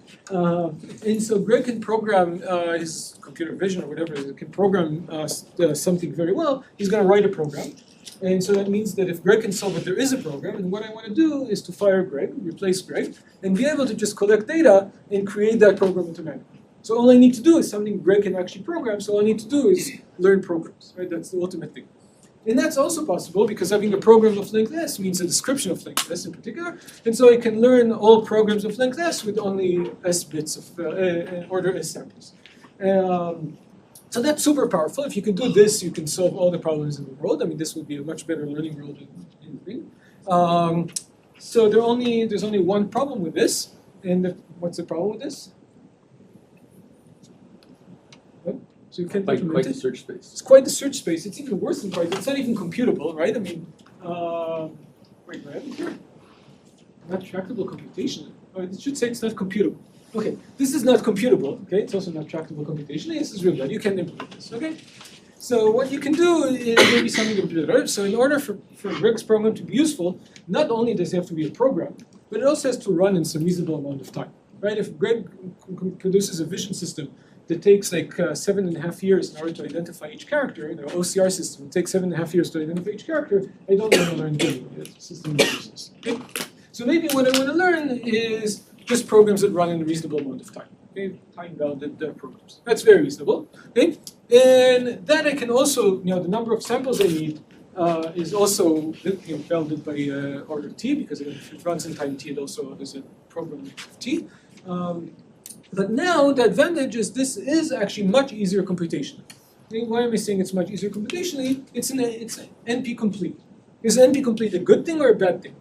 And so Greg can program his computer vision or whatever. He can program something very well. He's going to write a program. And so that means that if Greg can solve it, there is a program. And what I want to do is to fire Greg, replace Greg, and be able to just collect data and create that program automatically. So all I need to do is something Greg can actually program. So all I need to do is learn programs. Right? That's the ultimate thing. And that's also possible because having a program of length s means a description of length s in particular. And so I can learn all programs of length s with only s bits of order s samples. So that's super powerful. If you can do this, you can solve all the problems in the world. I mean, this would be a much better learning world than anything. So there's only one problem with this. And what's the problem with this? So you can't quite the search space. It's quite the search space. It's even worse than quite. It's not even computable, right? I mean, wait, what happened here? Not tractable computation. Oh, it should say it's not computable. Okay, this is not computable. Okay, it's also not tractable computation. This is really bad. You can implement this. Okay, so what you can do is maybe something a bit better. So in order for Greg's program to be useful, not only does it have to be a program, but it also has to run in some reasonable amount of time, right? If Greg produces a vision system that takes 7.5 years in order to identify each character, the OCR system, it takes 7.5 years to identify each character, I don't want to learn good. It's a system of uses. Okay? So maybe what I want to learn is just programs that run in a reasonable amount of time. Okay? Time-bounded programs. That's very reasonable. Okay? And then I can also, the number of samples I need is also bounded by order t, because if it runs in time t, it also is a program of t. But now the advantage is this is actually much easier computationally. Why am I saying it's much easier computationally? It's NP complete. Is NP complete a good thing or a bad thing?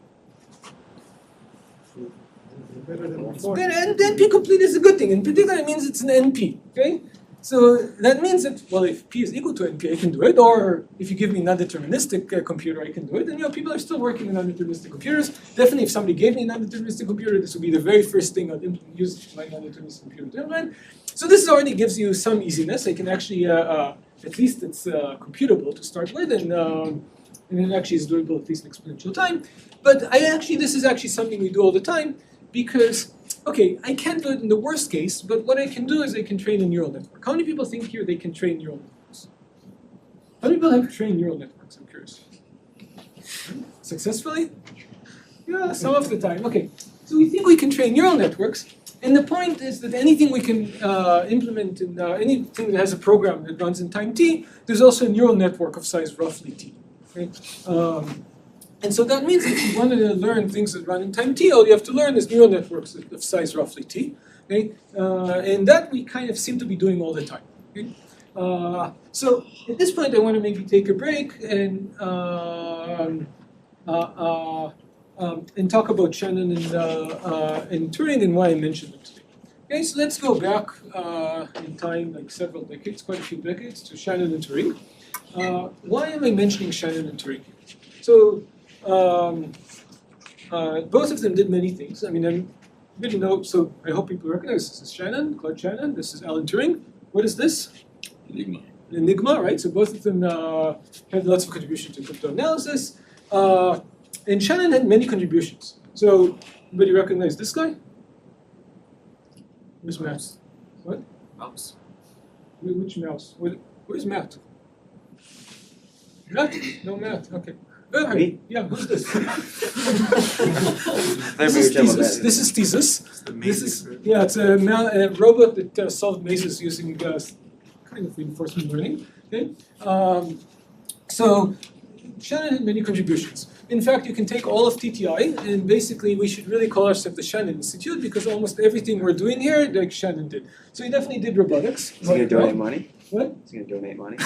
NP complete is a good thing. In particular, it means it's an NP. Okay, so that means that if P is equal to NP, I can do it. Or if you give me a non-deterministic computer, I can do it. And people are still working on non-deterministic computers. Definitely, if somebody gave me a non-deterministic computer, this would be the very first thing I'd use my non-deterministic computer to implement. So this already gives you some easiness. I can actually, at least it's computable to start with, and it actually is doable at least in exponential time. But this is actually something we do all the time. Because, okay, I can't do it in the worst case, but what I can do is I can train a neural network. How many people think here they can train neural networks? How many people have trained neural networks? I'm curious. Successfully? Yeah, some of the time. Okay, so we think we can train neural networks, And the point is that anything we can implement in anything that has a program that runs in time t, there's also a neural network of size roughly t. Okay? And so that means if you wanted to learn things that run in time t, all you have to learn is neural networks of size roughly t. Okay? And that we kind of seem to be doing all the time. Okay? So at this point, I want to maybe take a break and talk about Shannon and Turing and why I mentioned them today. Okay, so let's go back in time, like several decades, quite a few decades, to Shannon and Turing. Why am I mentioning Shannon and Turing? So both of them did many things. I mean, I really know. So I hope people recognize this is Shannon, Claude Shannon. This is Alan Turing. What is this? Enigma, right? So both of them had lots of contributions to cryptanalysis. And Shannon had many contributions. So, anybody recognize this guy? Where's Matt? What? Mouse. Which mouse? Where's Matt? Matt? No Matt. Okay. Me? Yeah, who's this? This This is Thesis. the main This is secret. yeah, it's a robot that solved mazes using kind of reinforcement learning. Okay, so Shannon had many contributions. In fact, you can take all of TTI, and basically we should really call ourselves the Shannon Institute because almost everything we're doing here, like Shannon did. So he definitely did robotics. Is he gonna donate money? What? Is he gonna donate money?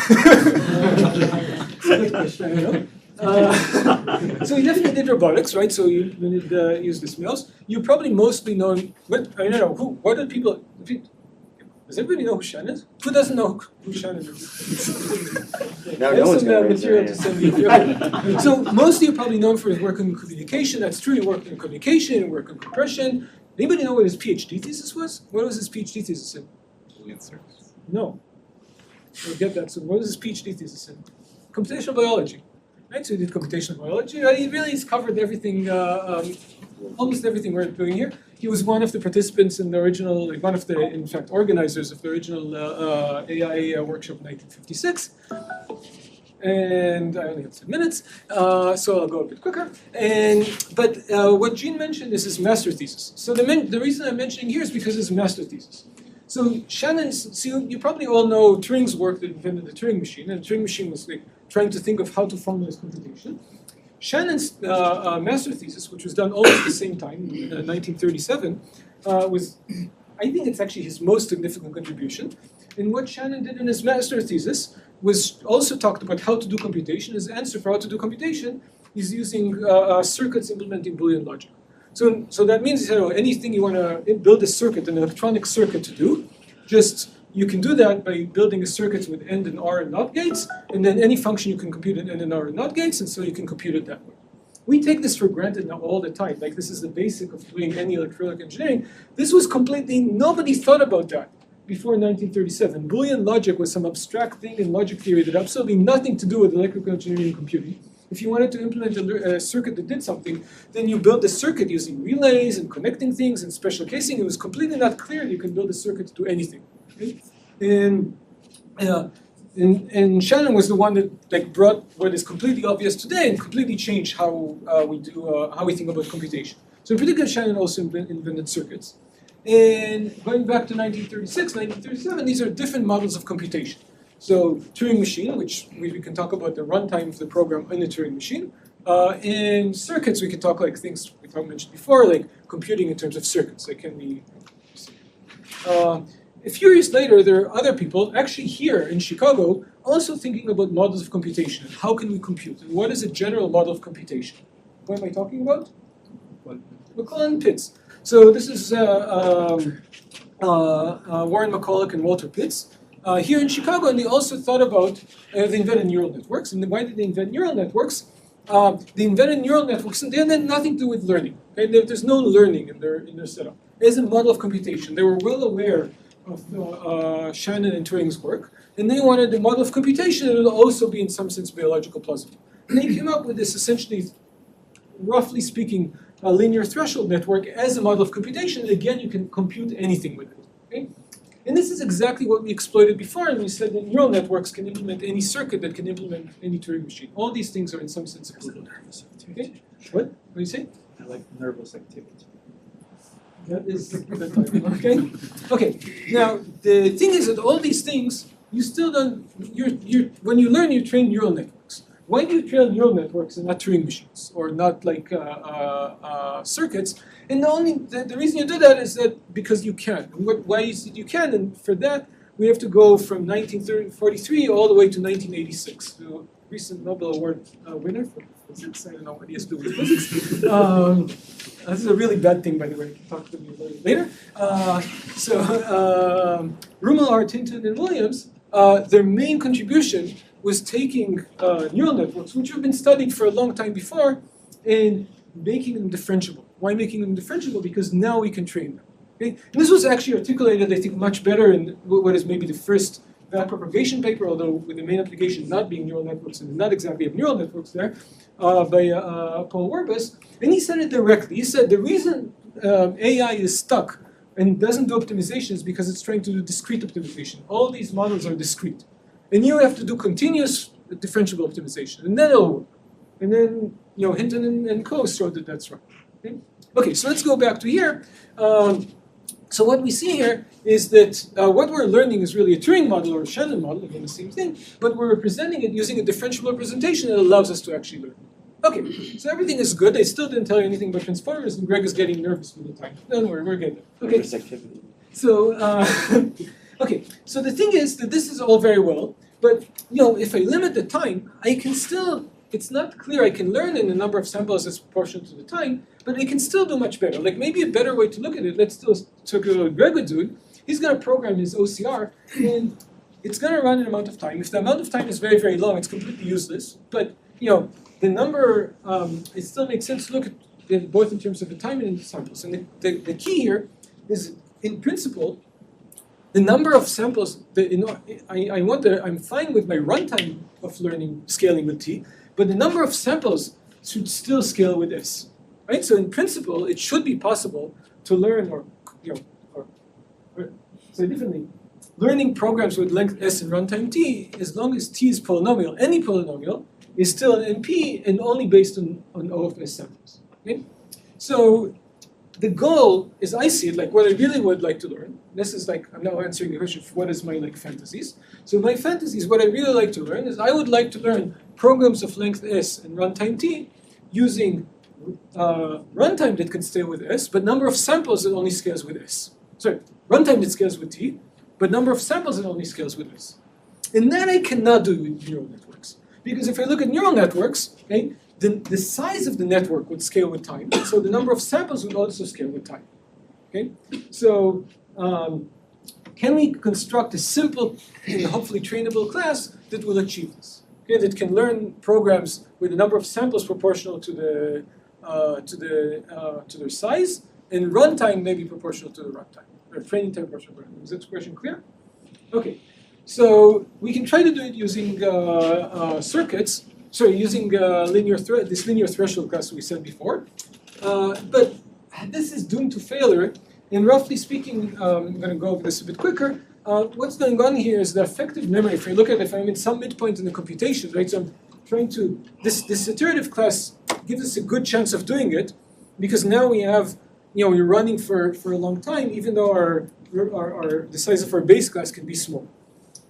Good question, I don't know. So he definitely did robotics, right? So you did use this mouse. You probably mostly know. What I don't know. Who? What do people? Does everybody know who Shannon is? Who doesn't know who Shannon is? No, I no have one's some gonna raise their material to hand. send you. Okay. So most of you probably know him for his work in communication. That's true. He worked in communication, work in compression. Anybody know what his PhD thesis was? What was his PhD thesis in? No. We'll get that. So what was his PhD thesis in? Computational biology. Right, so he did computational biology. He really has covered everything, almost everything we're doing here. He was one of the participants in the original, like one of the, in fact, organizers of the original AI workshop in 1956. And I only have 10 minutes, so I'll go a bit quicker. But what Gene mentioned is his master thesis. So the reason I'm mentioning here is because it's a master thesis. So Shannon's, so you probably all know Turing's work that invented the Turing machine, and the Turing machine was like trying to think of how to formalize computation. Shannon's master thesis, which was done almost at the same time, in 1937, was, I think it's actually his most significant contribution. And what Shannon did in his master thesis was also talked about how to do computation. His answer for how to do computation is using circuits implementing Boolean logic. So that means he said, anything you want to build a circuit, an electronic circuit to do, just you can do that by building a circuit with AND and OR and NOT gates, and then any function you can compute in AND and OR and NOT gates, and so you can compute it that way. We take this for granted now all the time, like this is the basic of doing any electronic engineering. This was completely, nobody thought about that before 1937. Boolean logic was some abstract thing in logic theory that had absolutely nothing to do with electrical engineering and computing. If you wanted to implement a circuit that did something, then you build a circuit using relays and connecting things and special casing. It was completely not clear you can build a circuit to do anything. Okay? And Shannon was the one that brought what is completely obvious today and completely changed how we think about computation. So in particular, Shannon also invented circuits. And going back to 1936, 1937, these are different models of computation. So Turing machine, which we can talk about the runtime of the program in the Turing machine. And circuits, we can talk like things we mentioned before, like computing in terms of circuits. Like can we? A few years later, there are other people, actually here in Chicago, also thinking about models of computation. How can we compute? And what is a general model of computation? What am I talking about? McCulloch and Pitts. So this is Warren McCulloch and Walter Pitts. Here in Chicago, and they also thought about, they invented neural networks. And why did they invent neural networks? They invented neural networks, and they had nothing to do with learning. Okay? There's no learning in their setup. As a model of computation, they were well aware of Shannon and Turing's work, and they wanted a model of computation that would also be, in some sense, biological plausible. And they came up with this, essentially, roughly speaking, a linear threshold network as a model of computation. And again, you can compute anything with it. Okay? And this is exactly what we exploited before, and we said that neural networks can implement any circuit that can implement any Turing machine. All these things are in some sense equivalent. Okay? What do you say? I like nervous activity. That is the title, okay? Okay, now the thing is that all these things, you still don't, when you learn, you train neural networks. Why do you train neural networks and not Turing machines, or not like circuits? And the reason you do that is that because you can. And why is it you can? And for that, we have to go from 1943 all the way to 1986. The recent Nobel Award winner for physics. I don't know what he has to do with physics. This is a really bad thing, by the way. You can talk to me about it later. Rummel, Hinton, and Williams, their main contribution was taking neural networks, which have been studied for a long time before, and making them differentiable. Why making them differentiable? Because now we can train them. Okay? And this was actually articulated, I think, much better in what is maybe the first backpropagation paper, although with the main application not being neural networks and not exactly have neural networks there, by Paul Werbus. And he said it directly. He said the reason AI is stuck and doesn't do optimization is because it's trying to do discrete optimization. All these models are discrete. And you have to do continuous differentiable optimization, and then it'll work. And then, Hinton and co showed that that's right. Okay, so let's go back to here. So what we see here is that what we're learning is really a Turing model or a Shannon model, again, the same thing, but we're representing it using a differentiable representation that allows us to actually learn. Okay, so everything is good. I still didn't tell you anything about transformers, and Greg is getting nervous with the time. Don't worry, we're getting there. Okay. Activity. So, okay, so the thing is that this is all very well, but if I limit the time, I can still, it's not clear I can learn in the number of samples that's proportional to the time, but I can still do much better. Like maybe a better way to look at it, let's still talk about what Greg would do. He's going to program his OCR, and it's going to run an amount of time. If the amount of time is very, very long, it's completely useless. But, the number, it still makes sense to look at it both in terms of the time and in the samples. And the key here is, in principle, the number of samples, I'm fine with my runtime of learning scaling with T, but the number of samples should still scale with S. Right? So in principle, it should be possible to learn, or say differently, learning programs with length S and runtime T, as long as T is polynomial, any polynomial, is still an NP and only based on O of S samples. Okay? So the goal, as I see it, like what I really would like to learn, this is like, I'm now answering the question of what is my fantasies. So my fantasies, what I really like to learn is I would like to learn programs of length S and runtime T using runtime that can stay with S, but number of samples that only scales with S. Sorry, runtime that scales with T, but number of samples that only scales with S. And that I cannot do with neural networks. Because if I look at neural networks, okay, the size of the network would scale with time, so the number of samples would also scale with time. Okay, so can we construct a simple and hopefully trainable class that will achieve this? Okay, that can learn programs with a number of samples proportional to their size, and runtime may be proportional to the runtime, or training time proportional to runtime. Is that question clear? Okay, so we can try to do it using circuits. Sorry, using this linear threshold class we said before, but this is doomed to failure. And roughly speaking, I'm going to go over this a bit quicker. What's going on here is the effective memory. If I look at it, if I'm at some midpoint in the computation, right? So I'm trying to this iterative class gives us a good chance of doing it, because now we have we're running for a long time, even though the size of our base class can be small.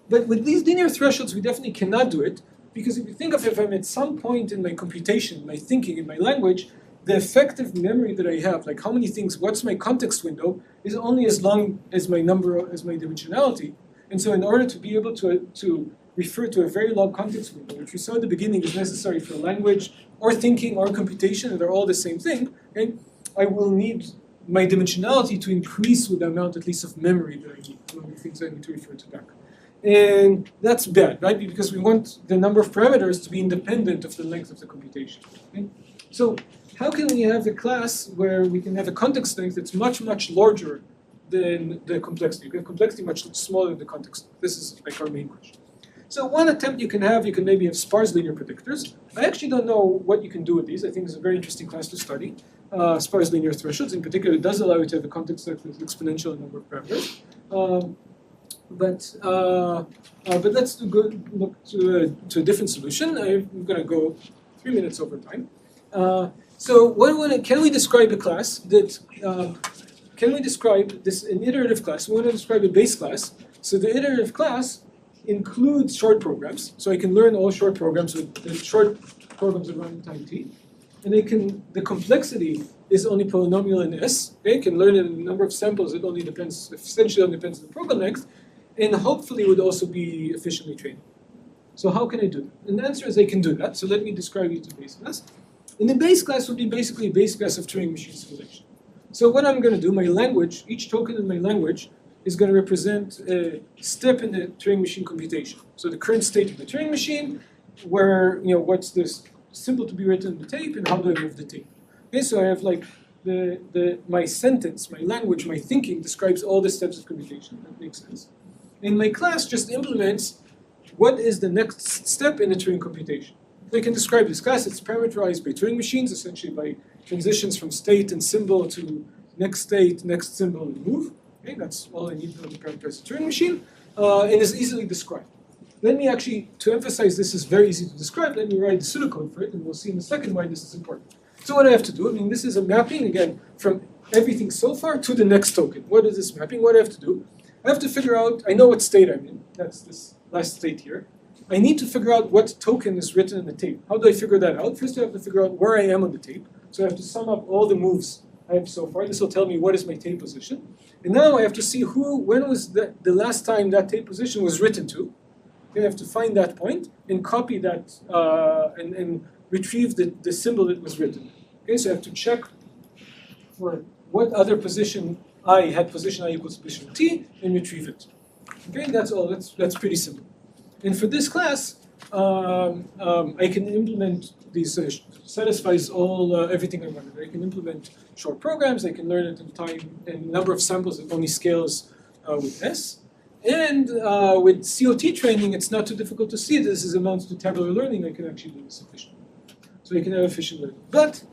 But with these linear thresholds, we definitely cannot do it. Because if you think of it, if I'm at some point in my computation, my thinking, in my language, the effective memory that I have, like how many things, what's my context window, is only as long as my dimensionality. And so in order to be able to refer to a very long context window, which we saw at the beginning is necessary for language or thinking or computation, and they're all the same thing, okay, I will need my dimensionality to increase with the amount at least of memory that I need, one of the things I need to refer to back. And that's bad, right? Because we want the number of parameters to be independent of the length of the computation. Okay? So how can we have a class where we can have a context length that's much, much larger than the complexity? We have complexity much smaller than the context. This is like our main question. So one attempt you can maybe have sparse linear predictors. I actually don't know what you can do with these. I think it's a very interesting class to study. Sparse linear thresholds in particular, it does allow you to have a context length with exponential number of parameters. But let's look to a different solution. I'm going to go 3 minutes over time. So can we describe a class that can we describe this an iterative class? We want to describe a base class. So the iterative class includes short programs. So I can learn all short programs with the short programs that run in time t. And the complexity is only polynomial in S. Okay? I can learn it in a number of samples. It only depends, essentially only depends on the program length. And hopefully would also be efficiently trained. So how can I do that? And the answer is I can do that. So let me describe you the base class. And the base class would be basically a base class of Turing machine simulation. So what I'm going to do, my language, each token in my language is going to represent a step in the Turing machine computation. So the current state of the Turing machine, where, what's this symbol to be written in the tape, and how do I move the tape. Okay, so I have like my sentence, my language, my thinking describes all the steps of computation. That makes sense. And my class just implements what is the next step in the Turing computation. So I can describe this class. It's parameterized by Turing machines, essentially by transitions from state and symbol to next state, next symbol, and move. Okay, that's all I need to know to parameterize the Turing machine, and is easily described. Let me actually, to emphasize this is very easy to describe, let me write the pseudocode for it, and we'll see in a second why this is important. So what I have to do, this is a mapping, again, from everything so far to the next token. What is this mapping? What do I have to do? I have to figure out, I know what state I'm in. That's this last state here. I need to figure out what token is written in the tape. How do I figure that out? First I have to figure out where I am on the tape. So I have to sum up all the moves I have so far. This will tell me what is my tape position. And now I have to see when was the last time that tape position was written to. I have to find that point and copy that and retrieve the symbol that was written. Okay, so I have to check for what other position I had position I equals position t and retrieve it. Okay, that's all. That's pretty simple. And for this class, I can implement these satisfies all everything I wanted. I can implement short programs. I can learn it in time and number of samples that only scales with S. And with COT training, it's not too difficult to see this is amounts to tabular learning. I can actually do this efficiently. So you can have efficient learning. But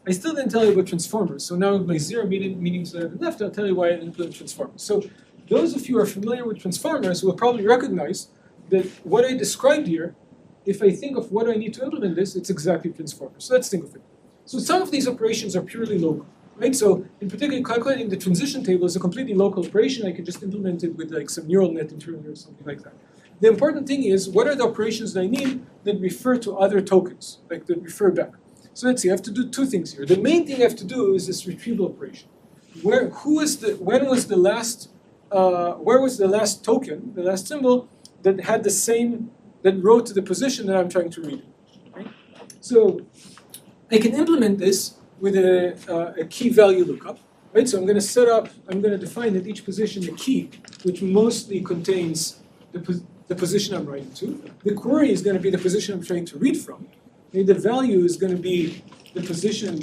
I still didn't tell you about transformers. So now with my 0 meanings that I have left, I'll tell you why I implement transformers. So those of you who are familiar with transformers will probably recognize that what I described here, if I think of what I need to implement this, it's exactly transformers. So let's think of it. So some of these operations are purely local, right? So in particular, calculating the transition table is a completely local operation. I can just implement it with like some neural net internally or something like that. The important thing is, what are the operations that I need that refer to other tokens, like that refer back? So let's see, I have to do two things here. The main thing I have to do is this retrieval operation. Where was the last token, the last symbol, that had the same, that wrote to the position that I'm trying to read. Right? So I can implement this with a key value lookup. Right? So I'm going to define at each position a key, which mostly contains the position I'm writing to. The query is going to be the position I'm trying to read from. Okay? The value is going to be the position,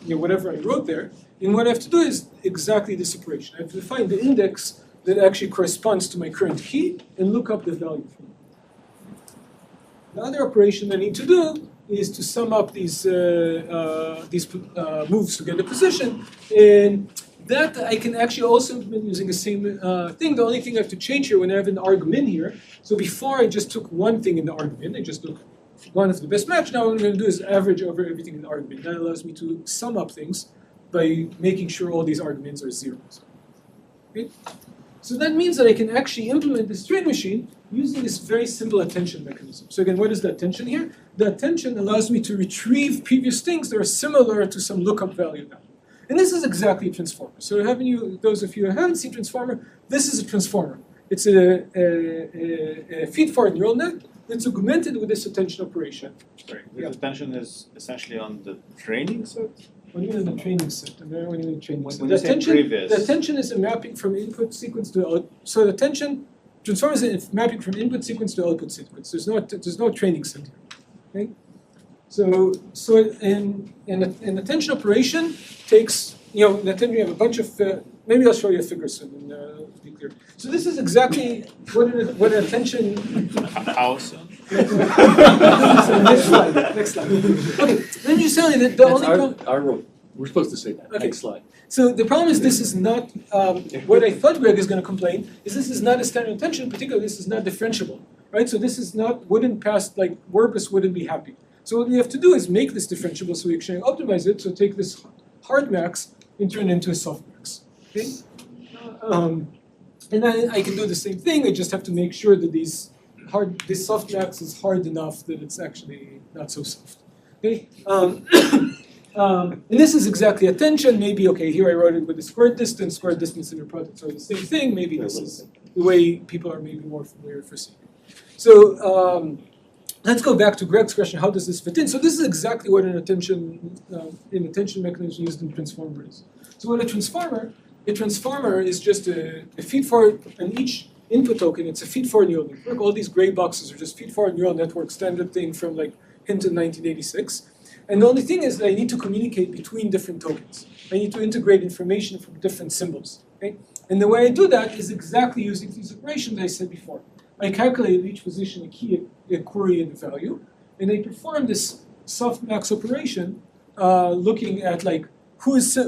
whatever I wrote there. And what I have to do is exactly this operation. I have to define the index that actually corresponds to my current key and look up the value from it. The other operation I need to do is to sum up these moves to get the position, and that I can actually also implement using the same thing. The only thing I have to change here when I have an argmin here, so before I just took one thing in the argmin, I just took one of the best match. Now what I'm going to do is average over everything in the argmin. That allows me to sum up things by making sure all these arguments are zeros. Okay? So that means that I can actually implement this train machine using this very simple attention mechanism. So again, what is the attention here? The attention allows me to retrieve previous things that are similar to some lookup value now. And this is exactly a transformer. So those of you who haven't seen transformer, this is a transformer. It's a feed-forward neural net that's augmented with this attention operation. Sorry, this attention is essentially on the training set? What do you mean the training set? When you say previous. The attention is a mapping from input sequence to output. So the attention transforms it mapping from input sequence to output sequence. There's no training set here. Okay? So an attention operation takes, in attention you have a bunch of, maybe I'll show you a figure soon and it'll be clear. So this is exactly what an attention. How soon? So next slide. Okay, let me just tell you that the only problem. Our rule. We're supposed to say that. Okay. Next slide. So the problem is this is not, what I thought Greg is going to complain, is this is not a standard attention, particularly this is not differentiable, right? So this is not, wouldn't pass, like WordPress wouldn't be happy. So what we have to do is make this differentiable so we actually optimize it, so take this hard max and turn it into a soft max. Okay? And then I can do the same thing. I just have to make sure that this softmax is hard enough that it's actually not so soft. Okay? And this is exactly attention. Maybe, okay, here I wrote it with the squared distance and the products are the same thing. Maybe this is the way people are maybe more familiar for seeing. So let's go back to Greg's question, how does this fit in? So this is exactly what an attention mechanism used in transformer is. So what a transformer is just a feed-forward, and each input token, it's a feed-forward neural network. All these gray boxes are just feed-forward neural network, standard thing from like Hinton 1986. And the only thing is that I need to communicate between different tokens. I need to integrate information from different symbols. Okay? And the way I do that is exactly using these operations I said before. I calculate at each position a key, a query, and a value, and I perform this softmax operation, looking at like who is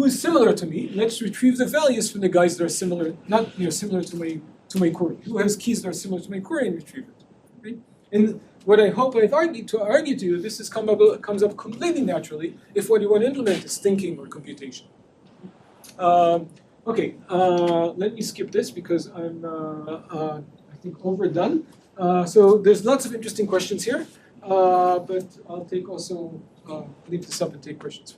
similar to me. Let's retrieve the values from the guys that are similar, not similar to my query. Who has keys that are similar to my query and retrieve it. Right? And what I hope I've argue to you, this comes up completely naturally if what you want to implement is thinking or computation. Okay, let me skip this because I'm I think overdone. So there's lots of interesting questions here, but I'll take also leave this up and take questions.